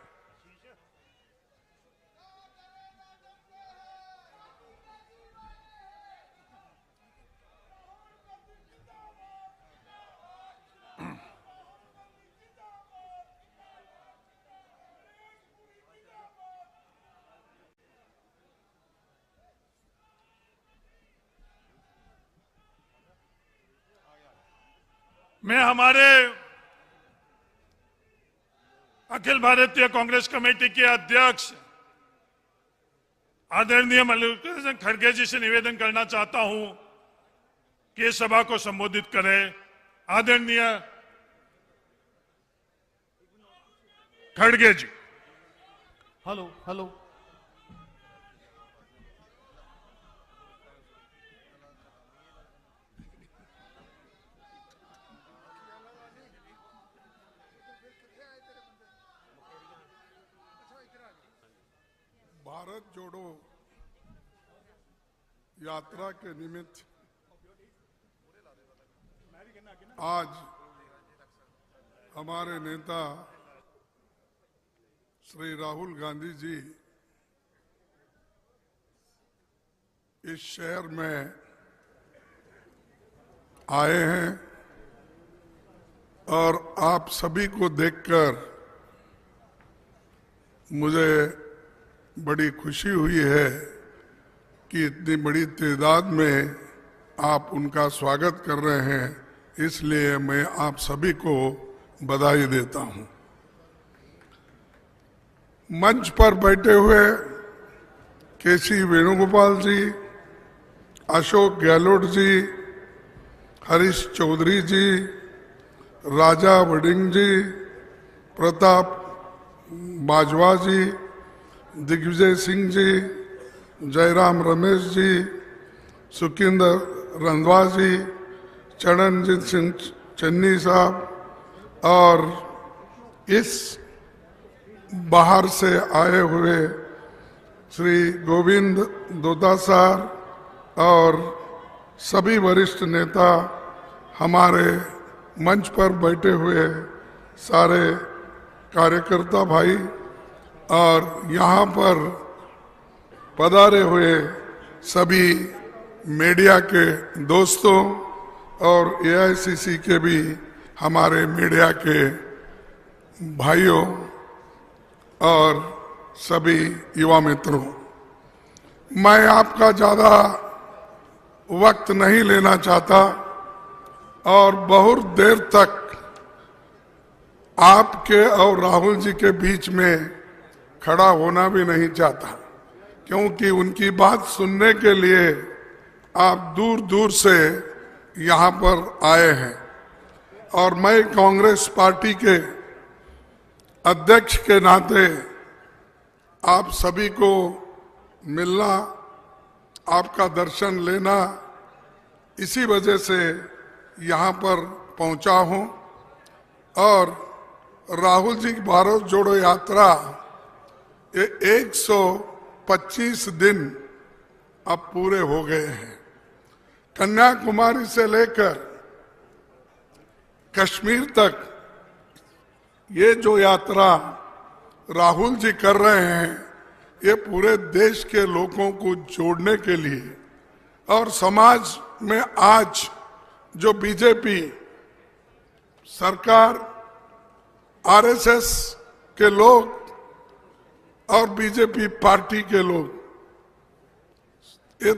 मैं हमारे अखिल भारतीय कांग्रेस कमेटी के अध्यक्ष आदरणीय मल्लिकार्जुन खड़गे जी से निवेदन करना चाहता हूं कि इस सभा को संबोधित करें। आदरणीय खड़गे जी। Hello hello. भारत जोड़ो यात्रा के निमित्त आज हमारे नेता श्री राहुल गांधी जी इस शहर में आए हैं और आप सभी को देखकर मुझे बड़ी खुशी हुई है कि इतनी बड़ी तादाद में आप उनका स्वागत कर रहे हैं, इसलिए मैं आप सभी को बधाई देता हूं। मंच पर बैठे हुए केसी वेणुगोपाल जी, अशोक गहलोत जी, हरीश चौधरी जी, राजा वडिंग जी, प्रताप बाजवा जी, दिग्विजय सिंह जी, जयराम रमेश जी, सुखिंदर रंधवा जी, चरणजीत सिंह चन्नी साहब और इस बाहर से आए हुए श्री गोविंद दोतासार और सभी वरिष्ठ नेता, हमारे मंच पर बैठे हुए सारे कार्यकर्ता भाई और यहाँ पर पधारे हुए सभी मीडिया के दोस्तों और एआईसीसी के भी हमारे मीडिया के भाइयों और सभी युवा मित्रों, मैं आपका ज़्यादा वक्त नहीं लेना चाहता और बहुत देर तक आपके और राहुल जी के बीच में खड़ा होना भी नहीं चाहता, क्योंकि उनकी बात सुनने के लिए आप दूर दूर से यहाँ पर आए हैं और मैं कांग्रेस पार्टी के अध्यक्ष के नाते आप सभी को मिलना, आपका दर्शन लेना, इसी वजह से यहाँ पर पहुँचा हूँ। और राहुल जी की भारत जोड़ो यात्रा ये 125 दिन अब पूरे हो गए हैं। कन्याकुमारी से लेकर कश्मीर तक ये जो यात्रा राहुल जी कर रहे हैं, ये पूरे देश के लोगों को जोड़ने के लिए और समाज में आज जो बीजेपी सरकार, आरएसएस के लोग और बीजेपी पार्टी के लोग ये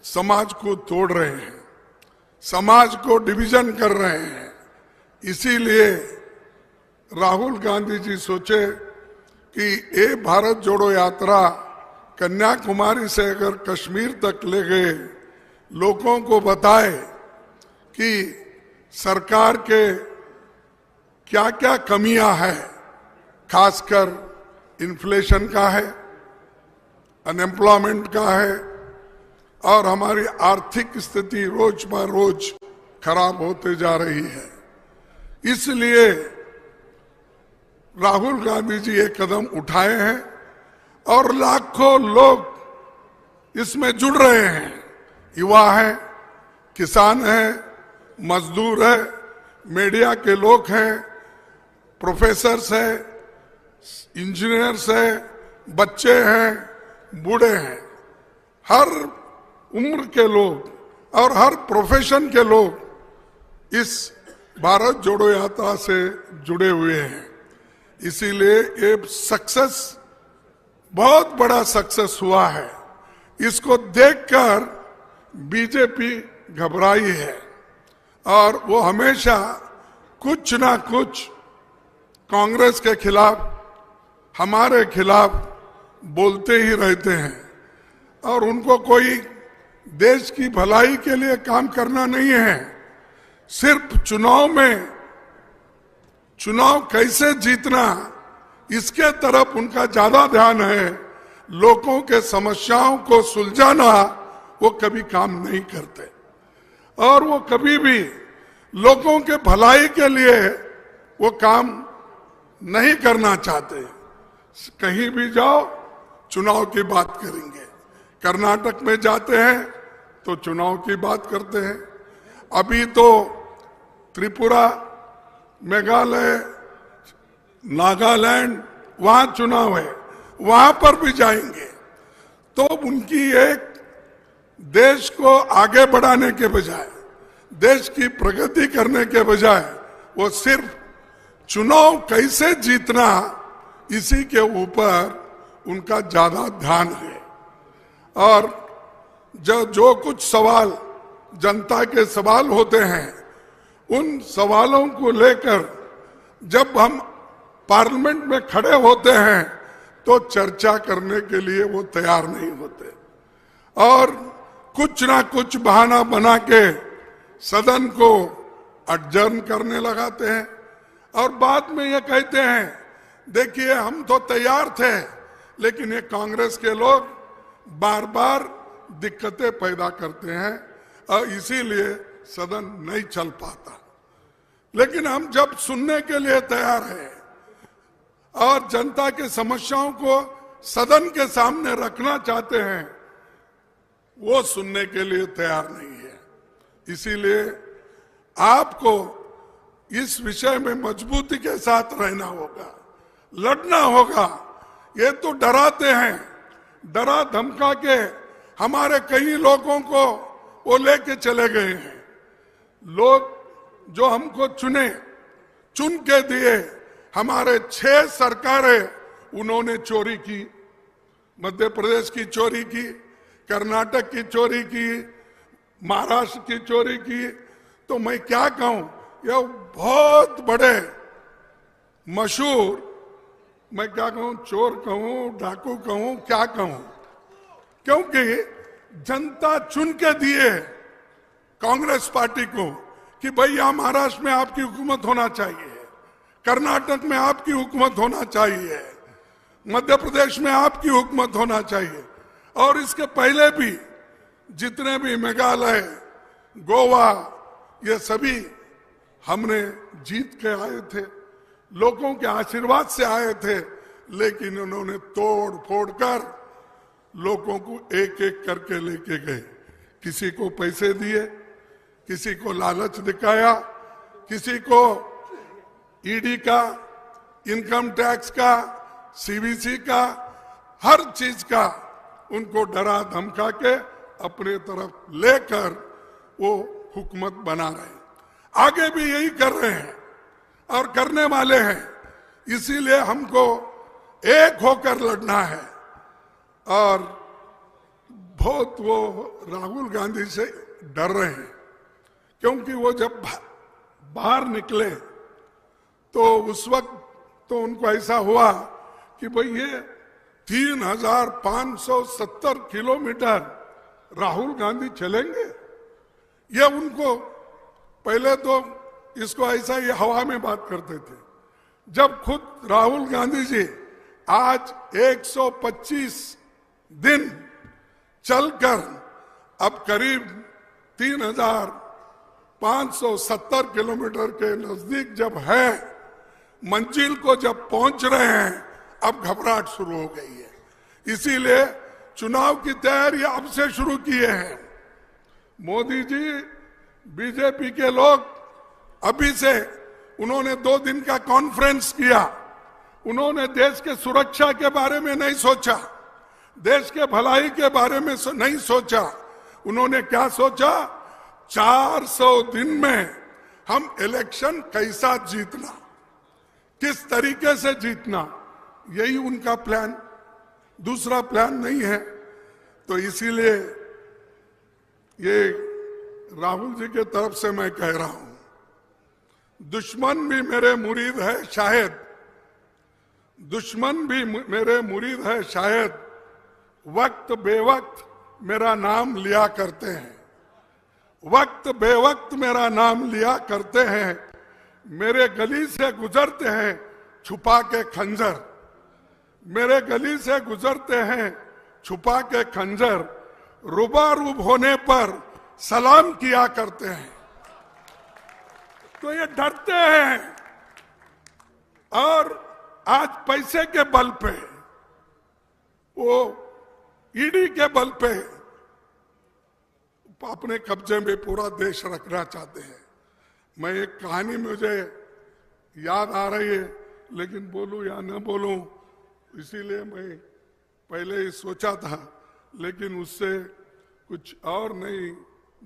समाज को तोड़ रहे हैं, समाज को डिवीजन कर रहे हैं। इसीलिए राहुल गांधी जी सोचे कि ये भारत जोड़ो यात्रा कन्याकुमारी से अगर कश्मीर तक ले गए, लोगों को बताए कि सरकार के क्या क्या कमियां हैं, खासकर इन्फ्लेशन का है, अनएम्प्लॉयमेंट का है और हमारी आर्थिक स्थिति रोज ब रोज खराब होते जा रही है। इसलिए राहुल गांधी जी ये कदम उठाए हैं और लाखों लोग इसमें जुड़ रहे हैं। युवा हैं, किसान हैं, मजदूर हैं, मीडिया के लोग हैं, प्रोफेसर्स हैं, इंजीनियर्स हैं, बच्चे हैं, बूढ़े हैं, हर उम्र के लोग और हर प्रोफेशन के लोग इस भारत जोड़ो यात्रा से जुड़े हुए हैं। इसीलिए ये सक्सेस बहुत बड़ा सक्सेस हुआ है। इसको देखकर बीजेपी घबराई है और वो हमेशा कुछ ना कुछ कांग्रेस के खिलाफ, हमारे खिलाफ बोलते ही रहते हैं और उनको कोई देश की भलाई के लिए काम करना नहीं है। सिर्फ चुनाव में चुनाव कैसे जीतना, इसके तरफ उनका ज्यादा ध्यान है। लोगों के समस्याओं को सुलझाना वो कभी काम नहीं करते और वो कभी भी लोगों के भलाई के लिए वो काम नहीं करना चाहते। कहीं भी जाओ चुनाव की बात करेंगे। कर्नाटक में जाते हैं तो चुनाव की बात करते हैं। अभी तो त्रिपुरा, मेघालय, नागालैंड वहां चुनाव है, वहां पर भी जाएंगे। तो उनकी एक देश को आगे बढ़ाने के बजाय, देश की प्रगति करने के बजाय वो सिर्फ चुनाव कैसे जीतना इसी के ऊपर उनका ज्यादा ध्यान है। और जो कुछ सवाल जनता के सवाल होते हैं, उन सवालों को लेकर जब हम पार्लियामेंट में खड़े होते हैं तो चर्चा करने के लिए वो तैयार नहीं होते और कुछ ना कुछ बहाना बना के सदन को अडजर्न करने लगाते हैं और बाद में ये कहते हैं देखिए हम तो तैयार थे, लेकिन ये कांग्रेस के लोग बार बार दिक्कतें पैदा करते हैं और इसीलिए सदन नहीं चल पाता। लेकिन हम जब सुनने के लिए तैयार हैं और जनता के समस्याओं को सदन के सामने रखना चाहते हैं, वो सुनने के लिए तैयार नहीं है। इसीलिए आपको इस विषय में मजबूती के साथ रहना होगा, लड़ना होगा। ये तो डराते हैं, डरा धमका के हमारे कई लोगों को वो लेके चले गए हैं। लोग जो हमको चुन के दिए, हमारे 6 सरकारें उन्होंने चोरी की, मध्य प्रदेश की चोरी की, कर्नाटक की चोरी की, महाराष्ट्र की चोरी की। तो मैं क्या कहूं, यह बहुत बड़े मशहूर, मैं क्या कहूं, चोर कहूं, डाकू कहूं, क्या कहूं, क्योंकि जनता चुन के दिए कांग्रेस पार्टी को कि भैया महाराष्ट्र में आपकी हुकूमत होना चाहिए, कर्नाटक में आपकी हुकूमत होना चाहिए, मध्य प्रदेश में आपकी हुकूमत होना चाहिए। और इसके पहले भी जितने भी मेघालय, गोवा, ये सभी हमने जीत के आए थे, लोगों के आशीर्वाद से आए थे। लेकिन उन्होंने तोड़ फोड़ कर लोगों को एक एक करके लेके गए। किसी को पैसे दिए, किसी को लालच दिखाया, किसी को ईडी का, इनकम टैक्स का, सीबीसी का, हर चीज का उनको डरा धमका के अपने तरफ लेकर वो हुकूमत बना रहे हैं। आगे भी यही कर रहे हैं और करने वाले हैं। इसीलिए हमको एक होकर लड़ना है। और बहुत वो राहुल गांधी से डर रहे हैं, क्योंकि वो जब बाहर निकले तो उस वक्त तो उनको ऐसा हुआ कि भाई ये 3570 किलोमीटर राहुल गांधी चलेंगे। ये उनको पहले तो इसको ऐसा ये हवा में बात करते थे। जब खुद राहुल गांधी जी आज 125 दिन चलकर अब करीब 3570 किलोमीटर के नजदीक जब है, मंजिल को जब पहुंच रहे हैं, अब घबराहट शुरू हो गई है। इसीलिए चुनाव की तैयारी अब से शुरू किए हैं। मोदी जी, बीजेपी के लोग अभी से उन्होंने 2 दिन का कॉन्फ्रेंस किया। उन्होंने देश के सुरक्षा के बारे में नहीं सोचा, देश के भलाई के बारे में नहीं सोचा। उन्होंने क्या सोचा, 400 दिन में हम इलेक्शन कैसा जीतना, किस तरीके से जीतना, यही उनका प्लान, दूसरा प्लान नहीं है। तो इसीलिए ये राहुल जी के तरफ से मैं कह रहा हूं, दुश्मन भी मेरे मुरीद है शायद, दुश्मन भी मेरे मुरीद है शायद, वक्त बेवक्त मेरा नाम लिया करते हैं, वक्त बेवक्त मेरा नाम लिया करते हैं, मेरे गली से गुजरते हैं छुपा के खंजर, मेरे गली से गुजरते हैं छुपा के खंजर, रुबारूब होने पर सलाम किया करते हैं। तो ये डरते हैं और आज पैसे के बल पे, वो ईडी के बल पे अपने कब्जे में पूरा देश रखना चाहते हैं। मैं एक कहानी मुझे याद आ रही है, लेकिन बोलूं या न बोलूं, इसीलिए मैं पहले ही सोचा था, लेकिन उससे कुछ और नई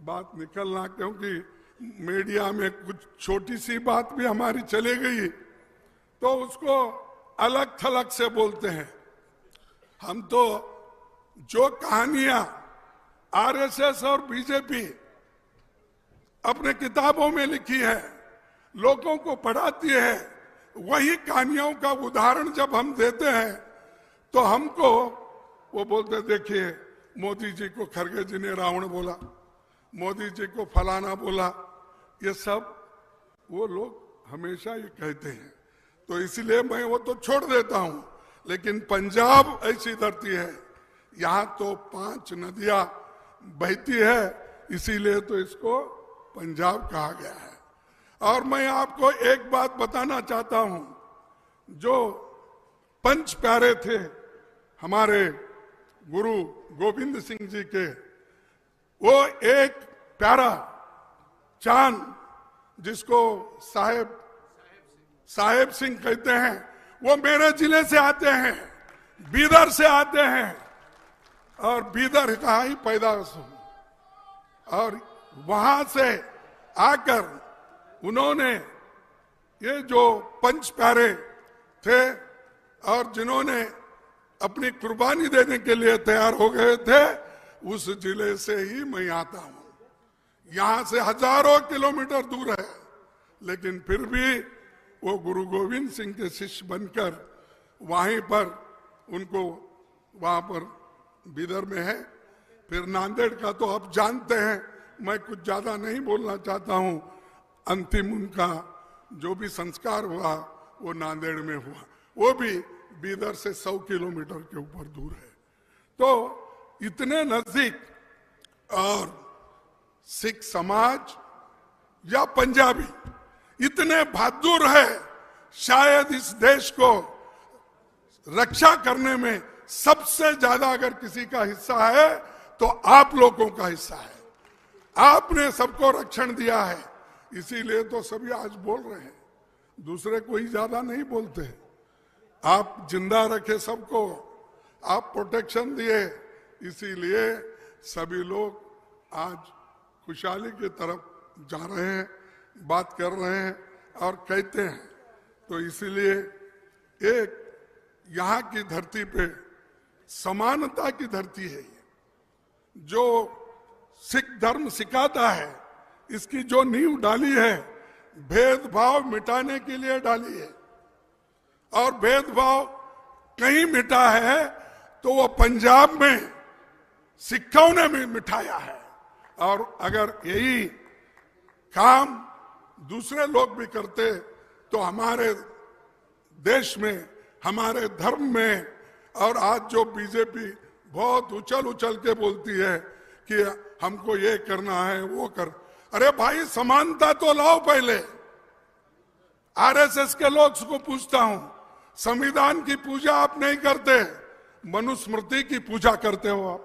बात निकलना, क्योंकि मीडिया में कुछ छोटी सी बात भी हमारी चली गई तो उसको अलग थलग से बोलते हैं। हम तो जो कहानियां आरएसएस और बीजेपी अपने किताबों में लिखी है, लोगों को पढ़ाती है, वही कहानियों का उदाहरण जब हम देते हैं तो हमको वो बोलते, देखिए मोदी जी को खरगे जी ने रावण बोला, मोदी जी को फलाना बोला, ये सब वो लोग हमेशा ये कहते हैं। तो इसलिए मैं वो तो छोड़ देता हूं, लेकिन पंजाब ऐसी धरती है, यहाँ तो 5 नदियां बहती है, इसीलिए तो इसको पंजाब कहा गया है। और मैं आपको एक बात बताना चाहता हूं, जो पंच प्यारे थे हमारे गुरु गोविंद सिंह जी के, वो एक प्यारा चांद जिसको साहेब सिंह कहते हैं, वो मेरे जिले से आते हैं, बीदर से आते हैं, और बीदर का ही पैदाइश हूं। और वहां से आकर उन्होंने ये जो पंच प्यारे थे और जिन्होंने अपनी कुर्बानी देने के लिए तैयार हो गए थे, उस जिले से ही मैं आता हूं। यहां से हजारों किलोमीटर दूर है, लेकिन फिर भी वो गुरु गोविंद सिंह के शिष्य बनकर वहीं पर उनको वहां पर बीदर में है। फिर नांदेड़ का तो आप जानते हैं, मैं कुछ ज्यादा नहीं बोलना चाहता हूं। अंतिम उनका जो भी संस्कार हुआ वो नांदेड़ में हुआ, वो भी बीदर से 100 किलोमीटर के ऊपर दूर है। तो इतने नजदीक, और सिख समाज या पंजाबी इतने बहादुर है, शायद इस देश को रक्षा करने में सबसे ज्यादा अगर किसी का हिस्सा है तो आप लोगों का हिस्सा है। आपने सबको रक्षण दिया है, इसीलिए तो सभी आज बोल रहे हैं, दूसरे कोई ज्यादा नहीं बोलते। आप जिंदा रखे सबको, आप प्रोटेक्शन दिए, इसीलिए सभी लोग आज खुशहाली की तरफ जा रहे हैं, बात कर रहे हैं और कहते हैं। तो इसीलिए एक यहाँ की धरती पे समानता की धरती है, जो सिख धर्म सिखाता है, इसकी जो नींव डाली है, भेदभाव मिटाने के लिए डाली है। और भेदभाव कहीं मिटा है तो वो पंजाब में सिखों ने भी मिटाया है। और अगर यही काम दूसरे लोग भी करते तो हमारे देश में, हमारे धर्म में, और आज जो बीजेपी बहुत उछल के बोलती है कि हमको ये करना है वो कर, अरे भाई समानता तो लाओ पहले। आरएसएस के लोग को पूछता हूं, संविधान की पूजा आप नहीं करते, मनुस्मृति की पूजा करते हो, आप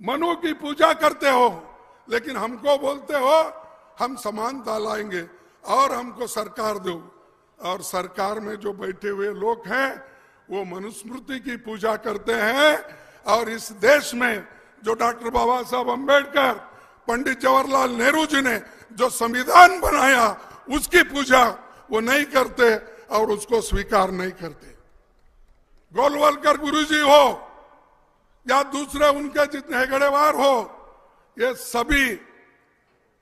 मनु की पूजा करते हो, लेकिन हमको बोलते हो हम समानता लाएंगे और हमको सरकार दो। और सरकार में जो बैठे हुए लोग हैं वो मनुस्मृति की पूजा करते हैं। और इस देश में जो डॉक्टर बाबा साहब अम्बेडकर, पंडित जवाहरलाल नेहरू जी ने जो संविधान बनाया, उसकी पूजा वो नहीं करते और उसको स्वीकार नहीं करते। गोलवलकर गुरुजी हो या दूसरे उनके जितने हेगड़ेवार हो, ये सभी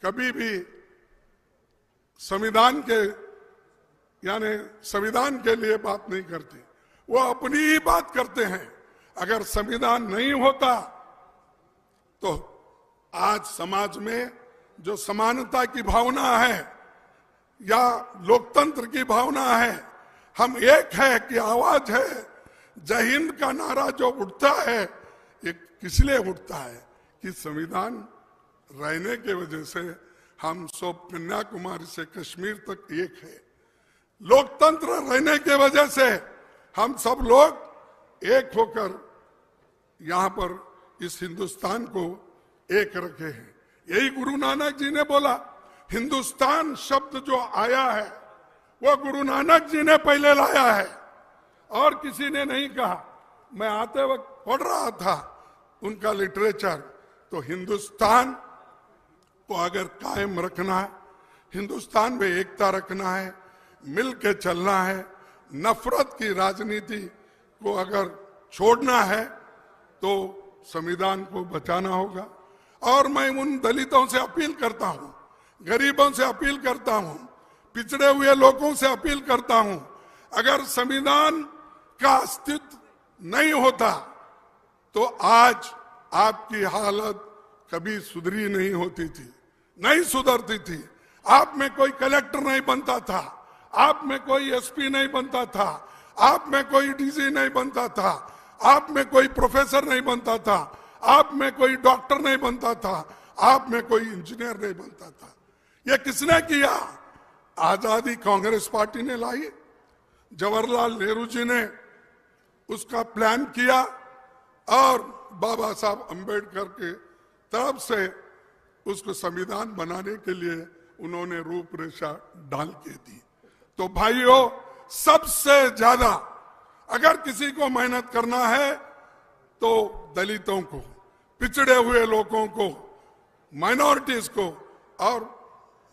कभी भी संविधान के यानी संविधान के लिए बात नहीं करते, वो अपनी ही बात करते हैं। अगर संविधान नहीं होता तो आज समाज में जो समानता की भावना है या लोकतंत्र की भावना है, हम एक है कि आवाज है। जय हिंद का नारा जो उठता है, ये किस लिए उठता है कि संविधान रहने के वजह से हम सब कन्याकुमारी से कश्मीर तक एक है। लोकतंत्र रहने के वजह से हम सब लोग एक होकर यहाँ पर इस हिंदुस्तान को एक रखे हैं। यही गुरु नानक जी ने बोला। हिंदुस्तान शब्द जो आया है वो गुरु नानक जी ने पहले लाया है और किसी ने नहीं कहा। मैं आते वक्त पढ़ रहा था उनका लिटरेचर, तो हिंदुस्तान को अगर कायम रखना है, हिंदुस्तान में एकता रखना है, मिल के चलना है, नफरत की राजनीति को अगर छोड़ना है तो संविधान को बचाना होगा। और मैं उन दलितों से अपील करता हूं, गरीबों से अपील करता हूं, पिछड़े हुए लोगों से अपील करता हूं, अगर संविधान का अस्तित्व नहीं होता तो आज आपकी हालत कभी सुधरी नहीं होती थी, नहीं सुधरती थी। आप में कोई कलेक्टर नहीं बनता था, आप में कोई एसपी नहीं बनता था, आप में कोई डीजी नहीं बनता था, आप में कोई प्रोफेसर नहीं बनता था, आप में कोई डॉक्टर नहीं बनता था, आप में कोई इंजीनियर नहीं बनता था। ये किसने किया? आजादी कांग्रेस पार्टी ने लाई, जवाहरलाल नेहरू जी ने उसका प्लान किया और बाबा साहब अंबेडकर के तरफ से उसको संविधान बनाने के लिए उन्होंने रूपरेखा डाल के दी। तो भाइयों, सबसे ज्यादा अगर किसी को मेहनत करना है तो दलितों को, पिछड़े हुए लोगों को, माइनॉरिटीज को और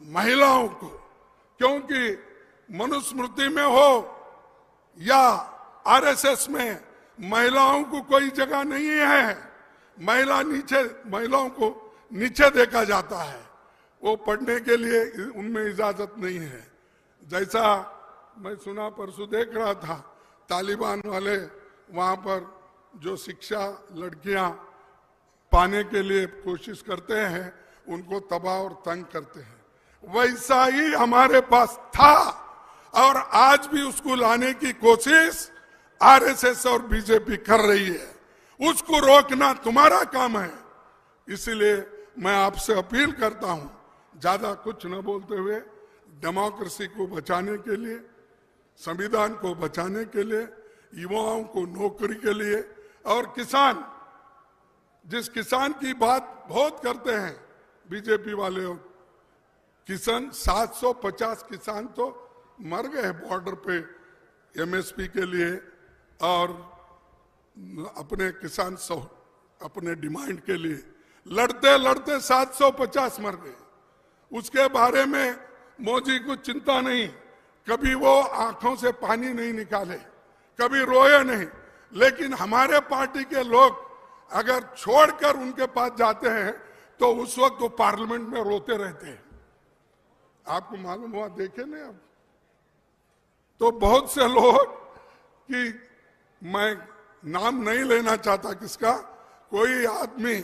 महिलाओं को, क्योंकि मनुस्मृति में हो या आरएसएस में महिलाओं को कोई जगह नहीं है। महिलाओं को नीचे देखा जाता है, वो पढ़ने के लिए उनमें इजाजत नहीं है। जैसा मैं सुना, परसों देख रहा था, तालिबान वाले वहां पर जो शिक्षा लड़कियां पाने के लिए कोशिश करते हैं उनको तबाह और तंग करते हैं। वैसा ही हमारे पास था और आज भी उसको लाने की कोशिश आरएसएस और बीजेपी कर रही है। उसको रोकना तुम्हारा काम है। इसलिए मैं आपसे अपील करता हूं, ज्यादा कुछ न बोलते हुए, डेमोक्रेसी को बचाने के लिए, संविधान को बचाने के लिए, युवाओं को नौकरी के लिए और किसान, जिस किसान की बात बहुत करते हैं बीजेपी वाले, किसान 750 किसान तो मर गए बॉर्डर पे एमएसपी के लिए और अपने किसान अपने डिमांड के लिए लड़ते लड़ते 750 मर गए। उसके बारे में मोदी को चिंता नहीं, कभी वो आंखों से पानी नहीं निकाले, कभी रोए नहीं। लेकिन हमारे पार्टी के लोग अगर छोड़कर उनके पास जाते हैं तो उस वक्त वो पार्लियामेंट में रोते रहते हैं। आपको मालूम हुआ, देखे नहीं आप? तो बहुत से लोग, कि मैं नाम नहीं लेना चाहता किसका, कोई आदमी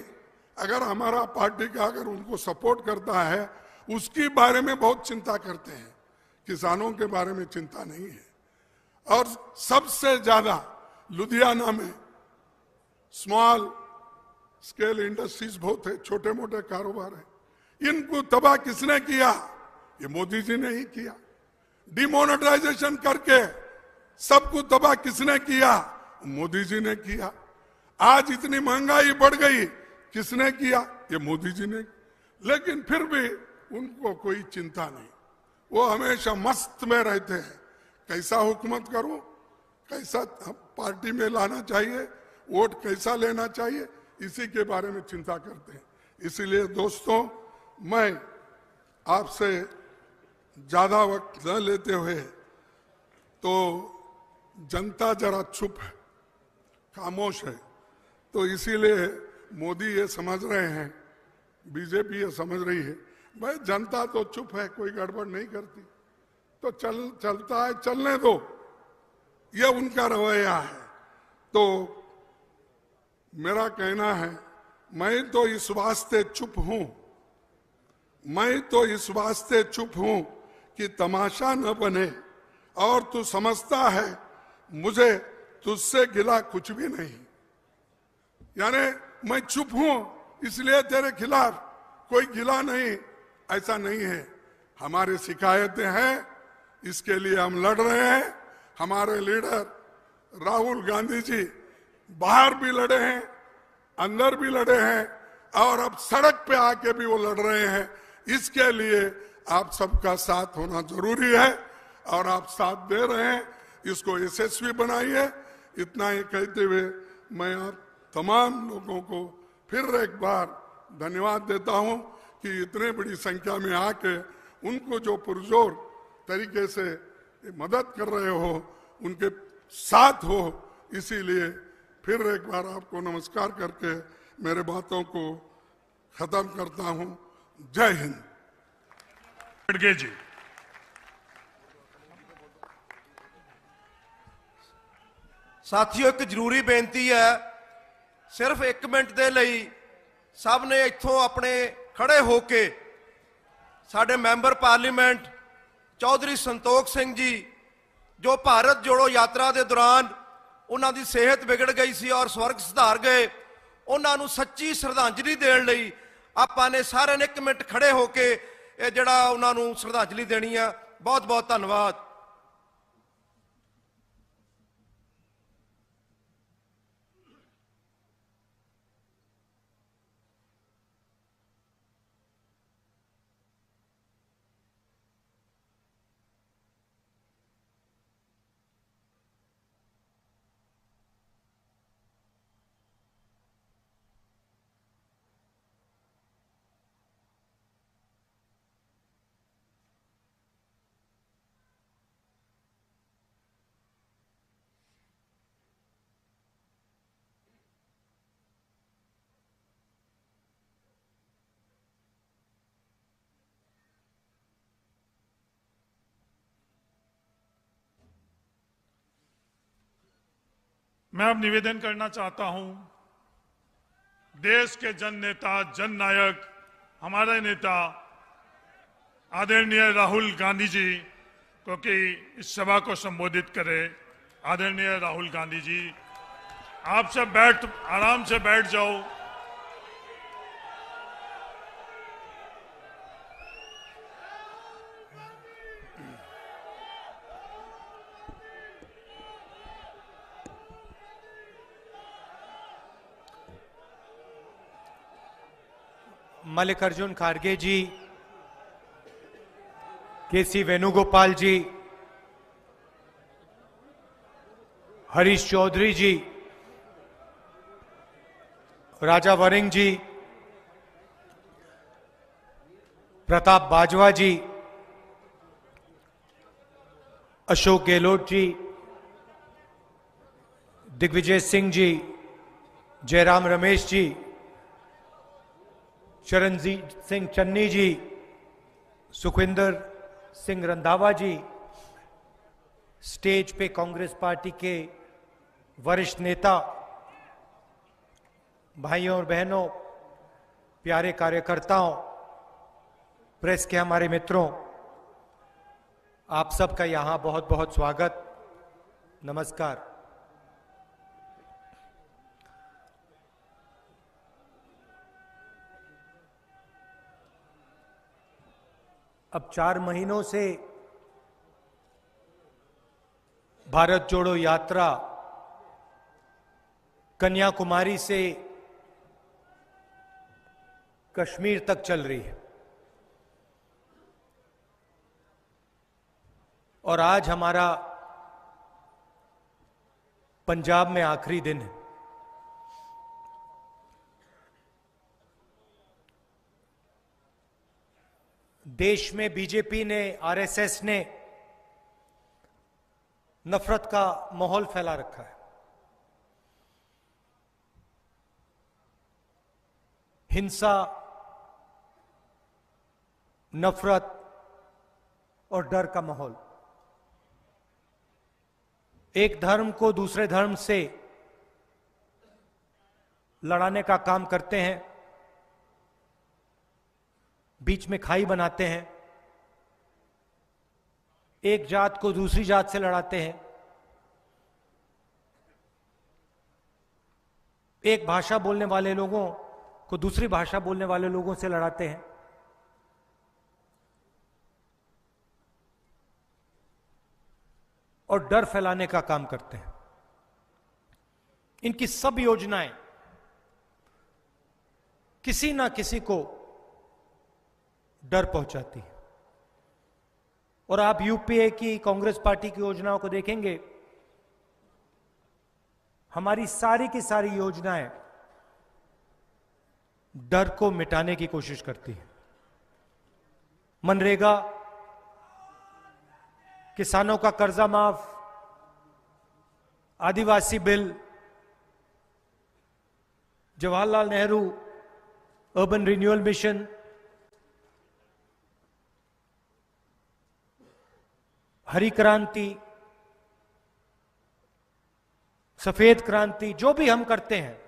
अगर हमारा पार्टी का अगर उनको सपोर्ट करता है उसके बारे में बहुत चिंता करते हैं, किसानों के बारे में चिंता नहीं है। और सबसे ज्यादा लुधियाना में स्मॉल स्केल इंडस्ट्रीज बहुत है, छोटे मोटे कारोबार है। इनको तबाह किसने किया? ये मोदी जी ने ही किया। डिमोनेटाइजेशन करके सबको तबाह किसने किया? मोदी जी ने किया। आज इतनी महंगाई बढ़ गई, किसने किया? ये मोदी जी ने। लेकिन फिर भी उनको कोई चिंता नहीं, वो हमेशा मस्त में रहते हैं। कैसा हुकूमत करूं, कैसा पार्टी में लाना चाहिए, वोट कैसा लेना चाहिए, इसी के बारे में चिंता करते हैं। इसीलिए दोस्तों, मैं आपसे ज्यादा वक्त न लेते हुए, तो जनता जरा चुप है, खामोश है, तो इसीलिए मोदी ये समझ रहे हैं, बीजेपी ये समझ रही है, भाई जनता तो चुप है, कोई गड़बड़ नहीं करती, तो चलता है, चलने दो, ये उनका रवैया है। तो मेरा कहना है, मैं तो इस वास्ते चुप हूं, मैं तो इस वास्ते चुप हूं कि तमाशा न बने, और तू समझता है मुझे तुझसे गिला कुछ भी नहीं। यानी मैं चुप हूं इसलिए तेरे खिलाफ कोई गिला नहीं, ऐसा नहीं है। हमारी शिकायतें हैं, इसके लिए हम लड़ रहे हैं। हमारे लीडर राहुल गांधी जी बाहर भी लड़े हैं, अंदर भी लड़े हैं, और अब सड़क पे आके भी वो लड़ रहे हैं। इसके लिए आप सबका साथ होना जरूरी है और आप साथ दे रहे हैं, इसको यशस्वी बनाइए। इतना ही कहते हुए मैं आप तमाम लोगों को फिर एक बार धन्यवाद देता हूं कि इतने बड़ी संख्या में आके उनको जो पुरजोर तरीके से मदद कर रहे हो, उनके साथ हो। इसीलिए फिर एक बार आपको नमस्कार करके मेरे बातों को खत्म करता हूं। जय हिंद। खड़गे जी। ਸਾਥੀਓ, ਇੱਕ ਜ਼ਰੂਰੀ ਬੇਨਤੀ ਹੈ, ਸਿਰਫ 1 ਮਿੰਟ ਦੇ ਲਈ ਸਭ ਨੇ ਇੱਥੋਂ ਆਪਣੇ ਖੜੇ ਹੋ ਕੇ ਸਾਡੇ ਮੈਂਬਰ ਪਾਰਲੀਮੈਂਟ ਚੌਧਰੀ ਸੰਤੋਖ ਸਿੰਘ ਜੀ, ਜੋ ਭਾਰਤ ਜੋੜੋ ਯਾਤਰਾ ਦੇ ਦੌਰਾਨ ਉਹਨਾਂ ਦੀ ਸਿਹਤ ਵਿਗੜ ਗਈ ਸੀ ਔਰ ਸਵਰਗ ਸਿਧਾਰ ਗਏ, ਉਹਨਾਂ ਨੂੰ ਸੱਚੀ ਸ਼ਰਧਾਂਜਲੀ ਦੇਣ ਲਈ ਆਪਾਂ ਨੇ ਸਾਰਿਆਂ ਨੇ 1 ਮਿੰਟ ਖੜੇ ਹੋ ਕੇ ਇਹ ਜਿਹੜਾ ਉਹਨਾਂ ਨੂੰ ਸ਼ਰਧਾਂਜਲੀ ਦੇਣੀ ਆ। ਬਹੁਤ ਬਹੁਤ ਧੰਨਵਾਦ। मैं अब निवेदन करना चाहता हूं, देश के जन नेता, जन नायक, हमारे नेता आदरणीय राहुल गांधी जी को कि इस सभा को संबोधित करें। आदरणीय राहुल गांधी जी, आप सब आराम से बैठ जाओ। मल्लिकार्जुन खड़गे जी, केसी वेणुगोपाल जी, हरीश चौधरी जी, राजा वरिंग जी, प्रताप बाजवा जी, अशोक गहलोत जी, दिग्विजय सिंह जी, जयराम रमेश जी, चरणजीत सिंह चन्नी जी, सुखविंदर सिंह रंधावा जी, स्टेज पे कांग्रेस पार्टी के वरिष्ठ नेता, भाइयों और बहनों, प्यारे कार्यकर्ताओं, प्रेस के हमारे मित्रों, आप सबका यहां बहुत बहुत स्वागत, नमस्कार। अब 4 महीनों से भारत जोड़ो यात्रा कन्याकुमारी से कश्मीर तक चल रही है और आज हमारा पंजाब में आखिरी दिन है। देश में बीजेपी ने, आरएसएस ने नफरत का माहौल फैला रखा है। हिंसा, नफरत और डर का माहौल, एक धर्म को दूसरे धर्म से लड़ाने का काम करते हैं, बीच में खाई बनाते हैं, एक जात को दूसरी जात से लड़ाते हैं, एक भाषा बोलने वाले लोगों को दूसरी भाषा बोलने वाले लोगों से लड़ाते हैं। और डर फैलाने का काम करते हैं। इनकी सब योजनाएं किसी ना किसी को डर पहुंचाती है। और आप यूपीए की कांग्रेस पार्टी की योजनाओं को देखेंगे, हमारी सारी की सारी योजनाएं डर को मिटाने की कोशिश करती है। मनरेगा, किसानों का कर्जा माफ, आदिवासी bill, Jawaharlal Nehru urban renewal mission, हरी क्रांति, सफेद क्रांति, जो भी हम करते हैं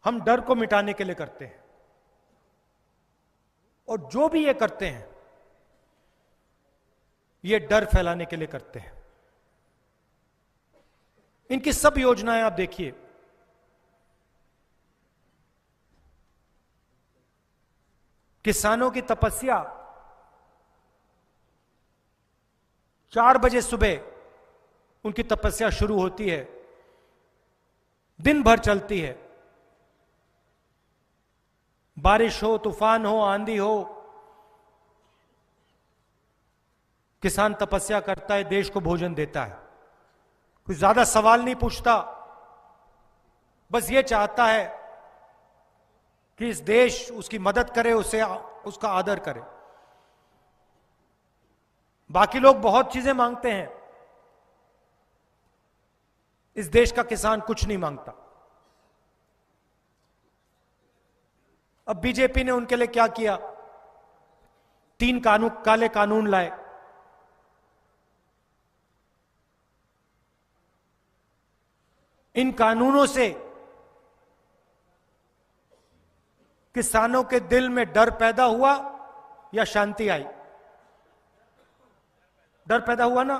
हम डर को मिटाने के लिए करते हैं। और जो भी ये करते हैं ये डर फैलाने के लिए करते हैं। इनकी सब योजनाएं आप देखिए, किसानों की तपस्या 4 बजे सुबह उनकी तपस्या शुरू होती है, दिन भर चलती है। बारिश हो, तूफान हो, आंधी हो, किसान तपस्या करता है, देश को भोजन देता है। कुछ ज्यादा सवाल नहीं पूछता, बस ये चाहता है कि इस देश उसकी मदद करे, उसका आदर करे। बाकी लोग बहुत चीजें मांगते हैं, इस देश का किसान कुछ नहीं मांगता। अब बीजेपी ने उनके लिए क्या किया? 3 काले कानून लाए। इन कानूनों से किसानों के दिल में डर पैदा हुआ या शांति आई? डर पैदा हुआ ना।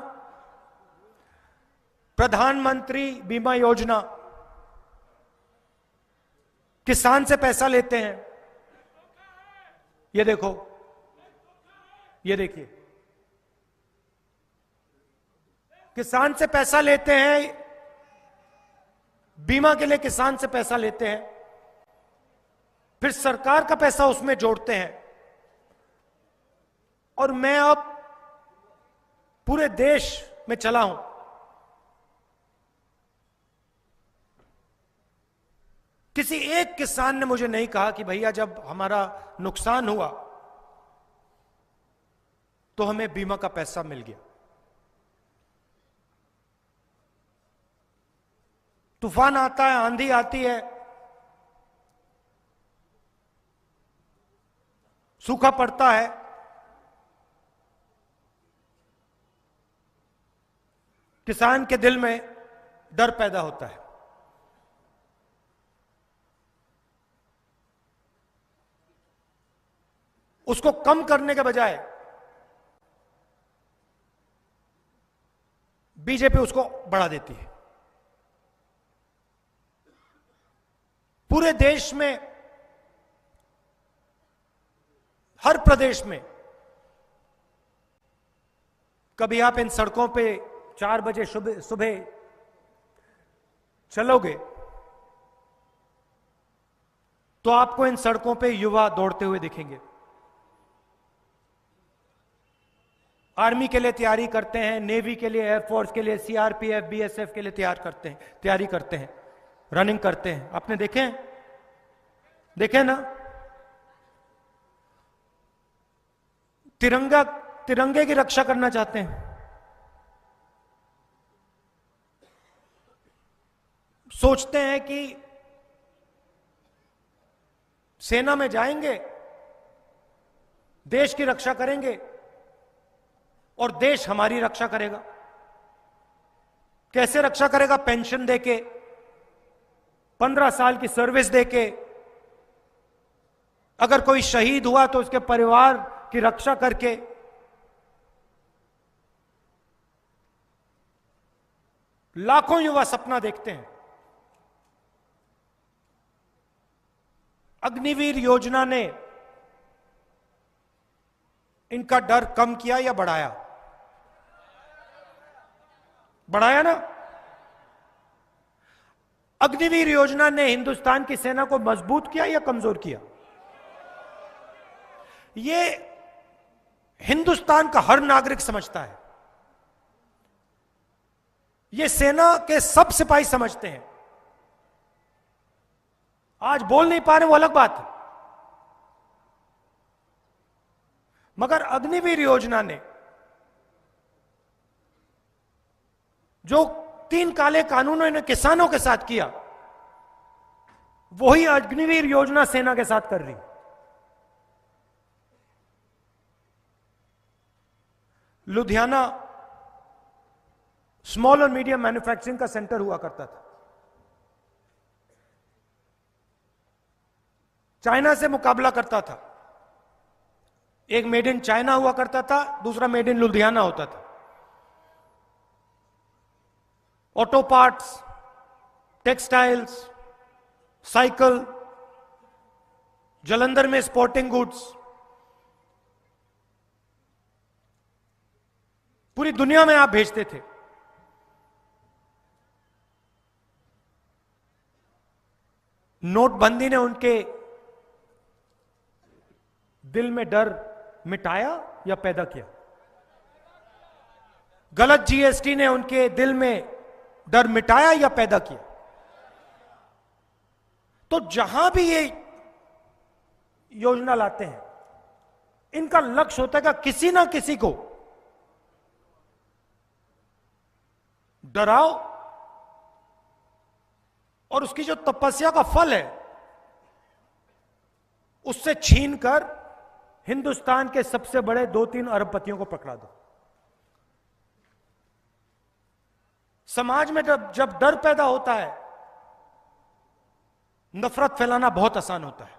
प्रधानमंत्री बीमा योजना, किसान से पैसा लेते हैं। ये देखो, ये देखिए, किसान से पैसा लेते हैं, बीमा के लिए किसान से पैसा लेते हैं, फिर सरकार का पैसा उसमें जोड़ते हैं। और मैं अब पूरे देश में चला हूं, किसी एक किसान ने मुझे नहीं कहा कि भैया जब हमारा नुकसान हुआ तो हमें बीमा का पैसा मिल गया। तूफान आता है, आंधी आती है, सूखा पड़ता है, किसान के दिल में डर पैदा होता है। उसको कम करने के बजाय बीजेपी उसको बढ़ा देती है। पूरे देश में, हर प्रदेश में, कभी आप इन सड़कों पे 4 बजे सुबह चलोगे तो आपको इन सड़कों पे युवा दौड़ते हुए दिखेंगे। आर्मी के लिए तैयारी करते हैं, नेवी के लिए, एयरफोर्स के लिए, सीआरपीएफ, बीएसएफ के लिए तैयारी करते हैं, रनिंग करते हैं। आपने देखे ना? तिरंगे की रक्षा करना चाहते हैं। सोचते हैं कि सेना में जाएंगे, देश की रक्षा करेंगे और देश हमारी रक्षा करेगा। कैसे रक्षा करेगा? पेंशन देके, 15 साल की सर्विस देके, अगर कोई शहीद हुआ तो उसके परिवार की रक्षा करके। लाखों युवा सपना देखते हैं। अग्निवीर योजना ने इनका डर कम किया या बढ़ाया? बढ़ाया ना। अग्निवीर योजना ने हिंदुस्तान की सेना को मजबूत किया या कमजोर किया? यह हिंदुस्तान का हर नागरिक समझता है, यह सेना के सब सिपाही समझते हैं। आज बोल नहीं पा रहे वो अलग बात है, मगर अग्निवीर योजना ने जो 3 काले कानूनों ने किसानों के साथ किया, वही अग्निवीर योजना सेना के साथ कर रही। लुधियाना स्मॉल और मीडियम मैन्युफैक्चरिंग का सेंटर हुआ करता था। चाइना से मुकाबला करता था। एक मेड इन चाइना हुआ करता था, दूसरा मेड इन लुधियाना होता था। Auto parts, textiles, cycle, Jalandhar में स्पोर्टिंग गुड्स, पूरी दुनिया में आप भेजते थे। नोटबंदी ने उनके दिल में डर मिटाया या पैदा किया? गलत जीएसटी ने उनके दिल में डर मिटाया या पैदा किया? तो जहां भी ये योजना लाते हैं, इनका लक्ष्य होता है कि किसी ना किसी को डराओ और उसकी जो तपस्या का फल है उससे छीनकर हिंदुस्तान के सबसे बड़े 2-3 अरबपतियों को पकड़ा दो। समाज में जब डर पैदा होता है, नफरत फैलाना बहुत आसान होता है।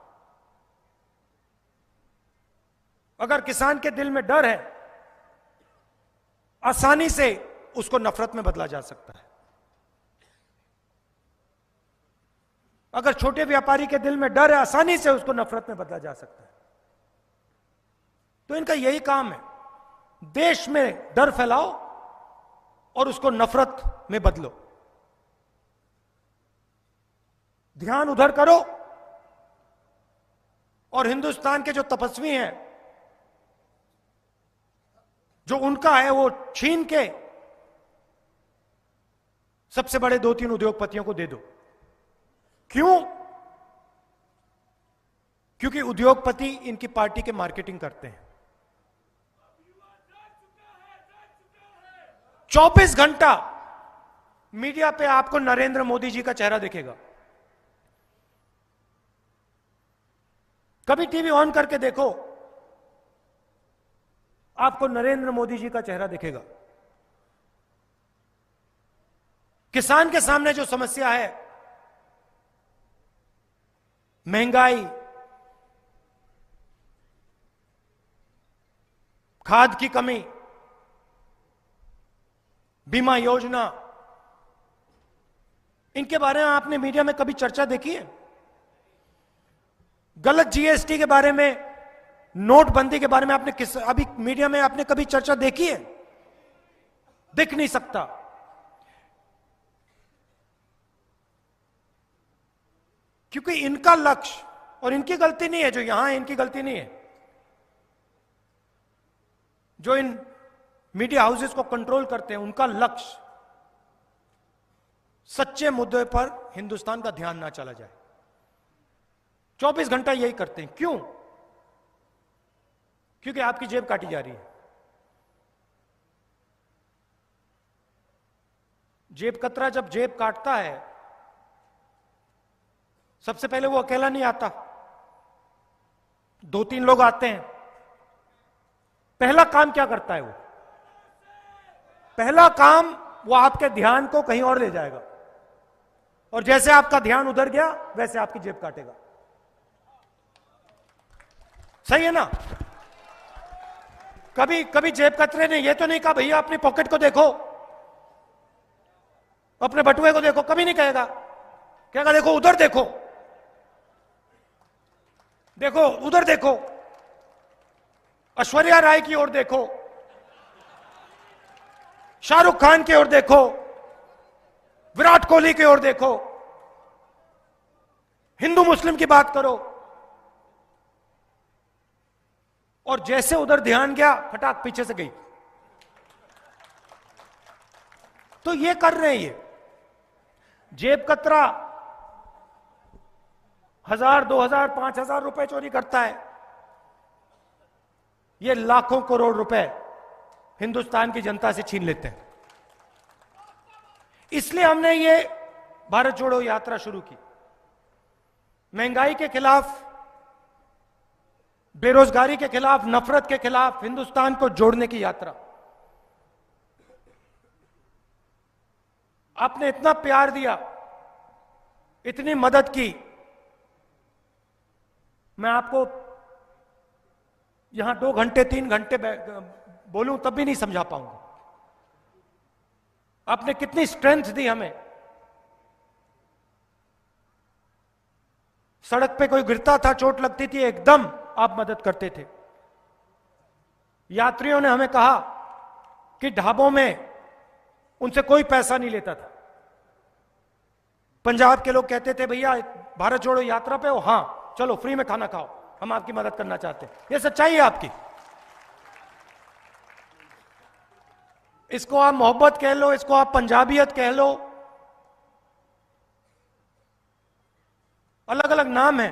अगर किसान के दिल में डर है, आसानी से उसको नफरत में बदला जा सकता है। अगर छोटे व्यापारी के दिल में डर है, आसानी से उसको नफरत में बदला जा सकता है। तो इनका यही काम है, देश में डर फैलाओ और उसको नफरत में बदलो। ध्यान उधर करो और हिंदुस्तान के जो तपस्वी हैं, जो उनका है, वो छीन के सबसे बड़े 2-3 उद्योगपतियों को दे दो। क्यों? क्योंकि उद्योगपति इनकी पार्टी के मार्केटिंग करते हैं। 24 घंटा मीडिया पे आपको नरेंद्र मोदी जी का चेहरा दिखेगा। कभी टीवी ऑन करके देखो, आपको नरेंद्र मोदी जी का चेहरा दिखेगा। किसान के सामने जो समस्या है, महंगाई, खाद की कमी, बीमा योजना, इनके बारे में आपने मीडिया में कभी चर्चा देखी है? गलत जीएसटी के बारे में, नोटबंदी के बारे में आपने अभी मीडिया में आपने कभी चर्चा देखी है? दिख नहीं सकता। क्योंकि इनका लक्ष्य, और इनकी गलती नहीं है, जो यहां है इनकी गलती नहीं है, जो इन मीडिया हाउसेस को कंट्रोल करते हैं, उनका लक्ष्य सच्चे मुद्दे पर हिंदुस्तान का ध्यान ना चला जाए। 24 घंटा यही करते हैं। क्यों? क्योंकि आपकी जेब काटी जा रही है। जेब कतरा जब जेब काटता है, सबसे पहले वो अकेला नहीं आता, 2-3 लोग आते हैं। पहला काम क्या करता है वो? पहला काम वो आपके ध्यान को कहीं और ले जाएगा, और जैसे आपका ध्यान उधर गया वैसे आपकी जेब काटेगा। सही है ना? कभी जेब कतरे ने ये तो नहीं कहा भैया अपनी पॉकेट को देखो, अपने बटुए को देखो, कभी नहीं कहेगा। कहेगा देखो उधर देखो, देखो उधर देखो, ऐश्वर्या राय की ओर देखो, शाहरुख खान की ओर देखो, विराट कोहली की ओर देखो, हिंदू मुस्लिम की बात करो, और जैसे उधर ध्यान गया फटाक पीछे से गई। तो ये कर रहे हैं, ये जेब कतरा 1000, 2000, 5000 रुपए चोरी करता है, ये लाखों करोड़ रुपए हिंदुस्तान की जनता से छीन लेते हैं। इसलिए हमने ये भारत जोड़ो यात्रा शुरू की, महंगाई के खिलाफ, बेरोजगारी के खिलाफ, नफरत के खिलाफ, हिंदुस्तान को जोड़ने की यात्रा। आपने इतना प्यार दिया, इतनी मदद की, मैं आपको यहां 2 घंटे 3 घंटे बोलूं तब भी नहीं समझा पाऊंगा। आपने कितनी स्ट्रेंथ दी हमें। सड़क पे कोई गिरता था, चोट लगती थी, एकदम आप मदद करते थे। यात्रियों ने हमें कहा कि ढाबों में उनसे कोई पैसा नहीं लेता था। पंजाब के लोग कहते थे भैया भारत जोड़ो यात्रा पे हो, हां चलो फ्री में खाना खाओ, हम आपकी मदद करना चाहते हैं। यह सच्चाई है आपकी। इसको आप मोहब्बत कह लो, इसको आप पंजाबियत कह लो, अलग अलग नाम है,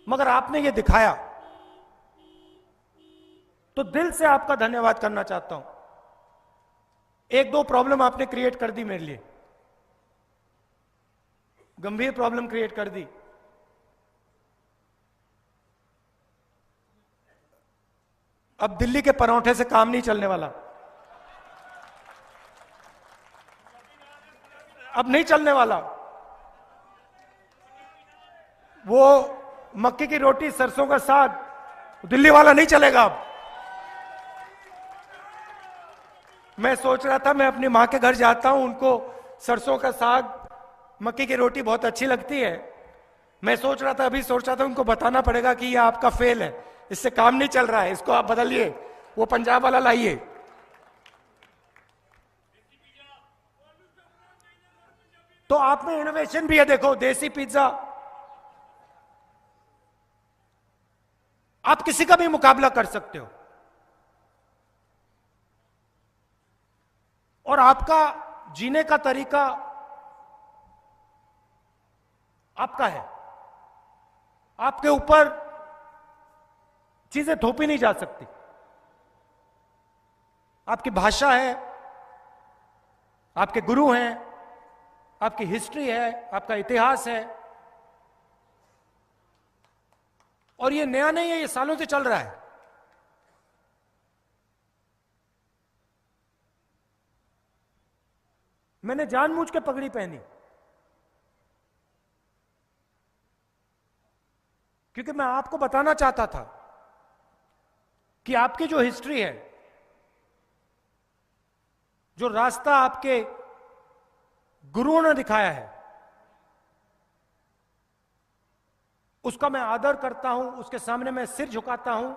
मगर आपने ये दिखाया, तो दिल से आपका धन्यवाद करना चाहता हूं। 1-2 प्रॉब्लम आपने क्रिएट कर दी मेरे लिए, गंभीर प्रॉब्लम क्रिएट कर दी। अब दिल्ली के परांठे से काम नहीं चलने वाला, अब नहीं चलने वाला। वो मक्की की रोटी, सरसों का साग, दिल्ली वाला नहीं चलेगा अब। मैं सोच रहा था मैं अपनी मां के घर जाता हूं, उनको सरसों का साग, मक्की की रोटी बहुत अच्छी लगती है। मैं सोच रहा था, अभी सोच रहा था उनको बताना पड़ेगा कि ये आपका फेल है, इससे काम नहीं चल रहा है, इसको आप बदलिए, वो पंजाब वाला लाइए। तो आप में इनोवेशन भी है, देखो देसी पिज्जा। आप किसी का भी मुकाबला कर सकते हो, और आपका जीने का तरीका आपका है, आपके ऊपर चीजें थोपी नहीं जा सकती। आपकी भाषा है, आपके गुरु हैं, आपकी हिस्ट्री है, आपका इतिहास है, और ये नया नहीं है, ये सालों से चल रहा है। मैंने जानबूझ के पगड़ी पहनी क्योंकि मैं आपको बताना चाहता था कि आपकी जो हिस्ट्री है, जो रास्ता आपके गुरुओं ने दिखाया है, उसका मैं आदर करता हूं, उसके सामने मैं सिर झुकाता हूं,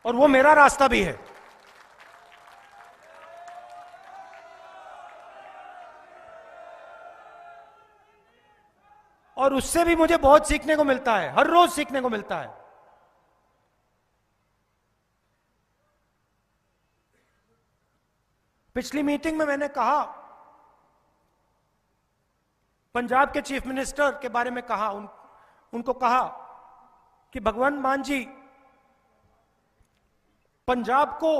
और वो मेरा रास्ता भी है। और उससे भी मुझे बहुत सीखने को मिलता है, हर रोज सीखने को मिलता है। पिछली मीटिंग में मैंने कहा, पंजाब के चीफ मिनिस्टर के बारे में कहा, उनको कहा कि भगवंत मान जी, पंजाब को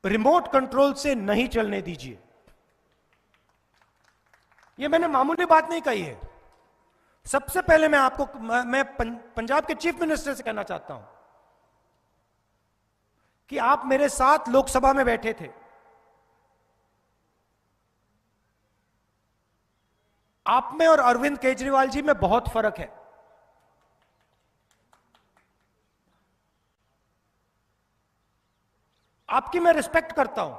रिमोट कंट्रोल से नहीं चलने दीजिए। ये मैंने मामूली बात नहीं कही है। सबसे पहले मैं पंजाब के चीफ मिनिस्टर से कहना चाहता हूं कि आप मेरे साथ लोकसभा में बैठे थे, आप में और अरविंद केजरीवाल जी में बहुत फर्क है। आपकी मैं रिस्पेक्ट करता हूं,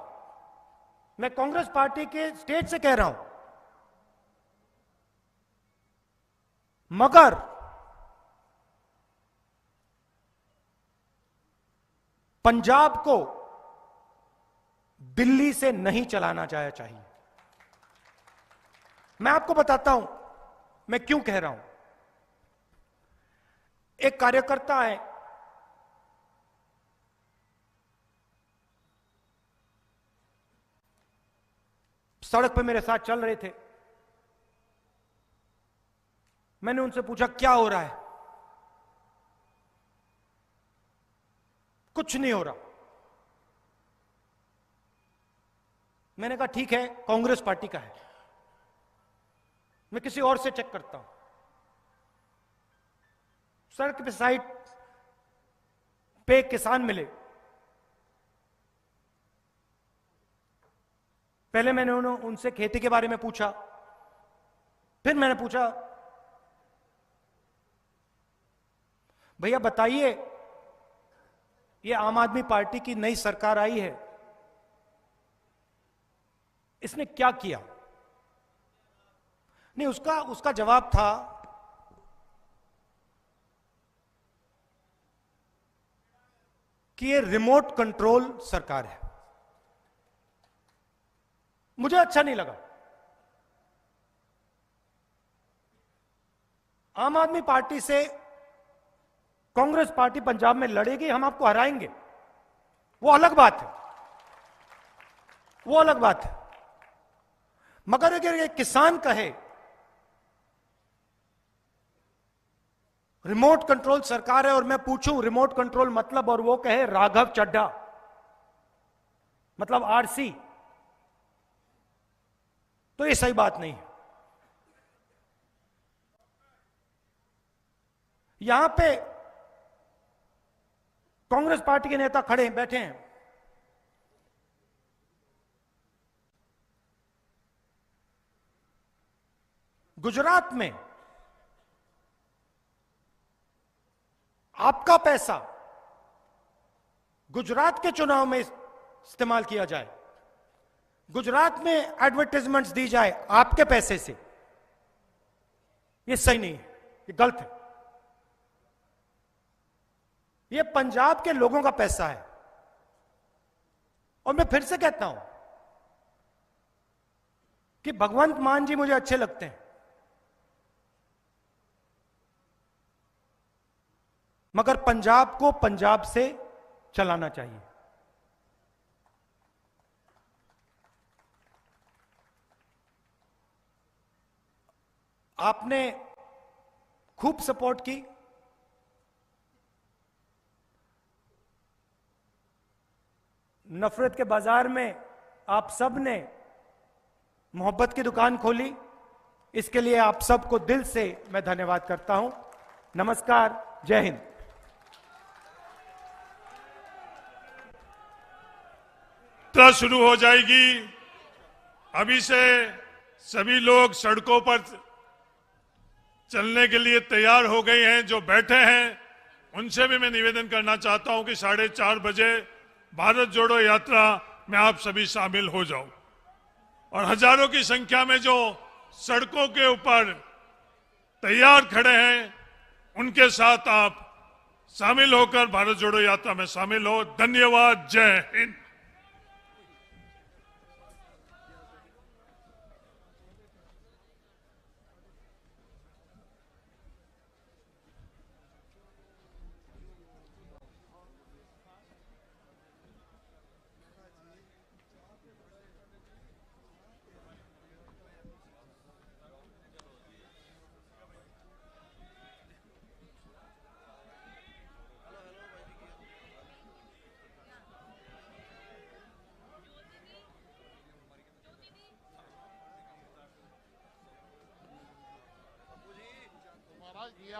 मैं कांग्रेस पार्टी के स्टेट से कह रहा हूं, मगर पंजाब को दिल्ली से नहीं चलाना चाहिए। मैं आपको बताता हूं मैं क्यों कह रहा हूं। एक कार्यकर्ता है, सड़क पे मेरे साथ चल रहे थे। मैंने उनसे पूछा क्या हो रहा है? कुछ नहीं हो रहा। मैंने कहा ठीक है, कांग्रेस पार्टी का है, मैं किसी और से चेक करता हूं। सड़क पे साइड पे किसान मिले। पहले मैंने उनसे खेती के बारे में पूछा, फिर मैंने पूछा भैया बताइए, ये आम आदमी पार्टी की नई सरकार आई है, इसने क्या किया? नहीं, उसका जवाब था कि ये रिमोट कंट्रोल सरकार है। मुझे अच्छा नहीं लगा। आम आदमी पार्टी से कांग्रेस पार्टी पंजाब में लड़ेगी, हम आपको हराएंगे, वो अलग बात है, वो अलग बात है। मगर अगर एक किसान कहे रिमोट कंट्रोल सरकार है और मैं पूछूं रिमोट कंट्रोल मतलब, और वो कहे राघव चड्ढा मतलब आरसी, तो ये सही बात नहीं है। यहां पे कांग्रेस पार्टी के नेता खड़े हैं, बैठे हैं। गुजरात में आपका पैसा गुजरात के चुनाव में इस्तेमाल किया जाए, गुजरात में एडवर्टाइजमेंट्स दी जाए आपके पैसे से, यह सही नहीं है, ये गलत है। ये पंजाब के लोगों का पैसा है। और मैं फिर से कहता हूं कि भगवंत मान जी मुझे अच्छे लगते हैं, मगर पंजाब को पंजाब से चलाना चाहिए। आपने खूब सपोर्ट की, नफरत के बाजार में आप सब ने मोहब्बत की दुकान खोली, इसके लिए आप सबको दिल से मैं धन्यवाद करता हूं। नमस्कार, जय हिंद। यात्रा शुरू हो जाएगी। अभी से सभी लोग सड़कों पर चलने के लिए तैयार हो गए हैं। जो बैठे हैं उनसे भी मैं निवेदन करना चाहता हूं कि 4:30 बजे भारत जोड़ो यात्रा में आप सभी शामिल हो जाओ। और हजारों की संख्या में जो सड़कों के ऊपर तैयार खड़े हैं, उनके साथ आप शामिल होकर भारत जोड़ो यात्रा में शामिल हो। धन्यवाद। जय हिंद। महाराज दिया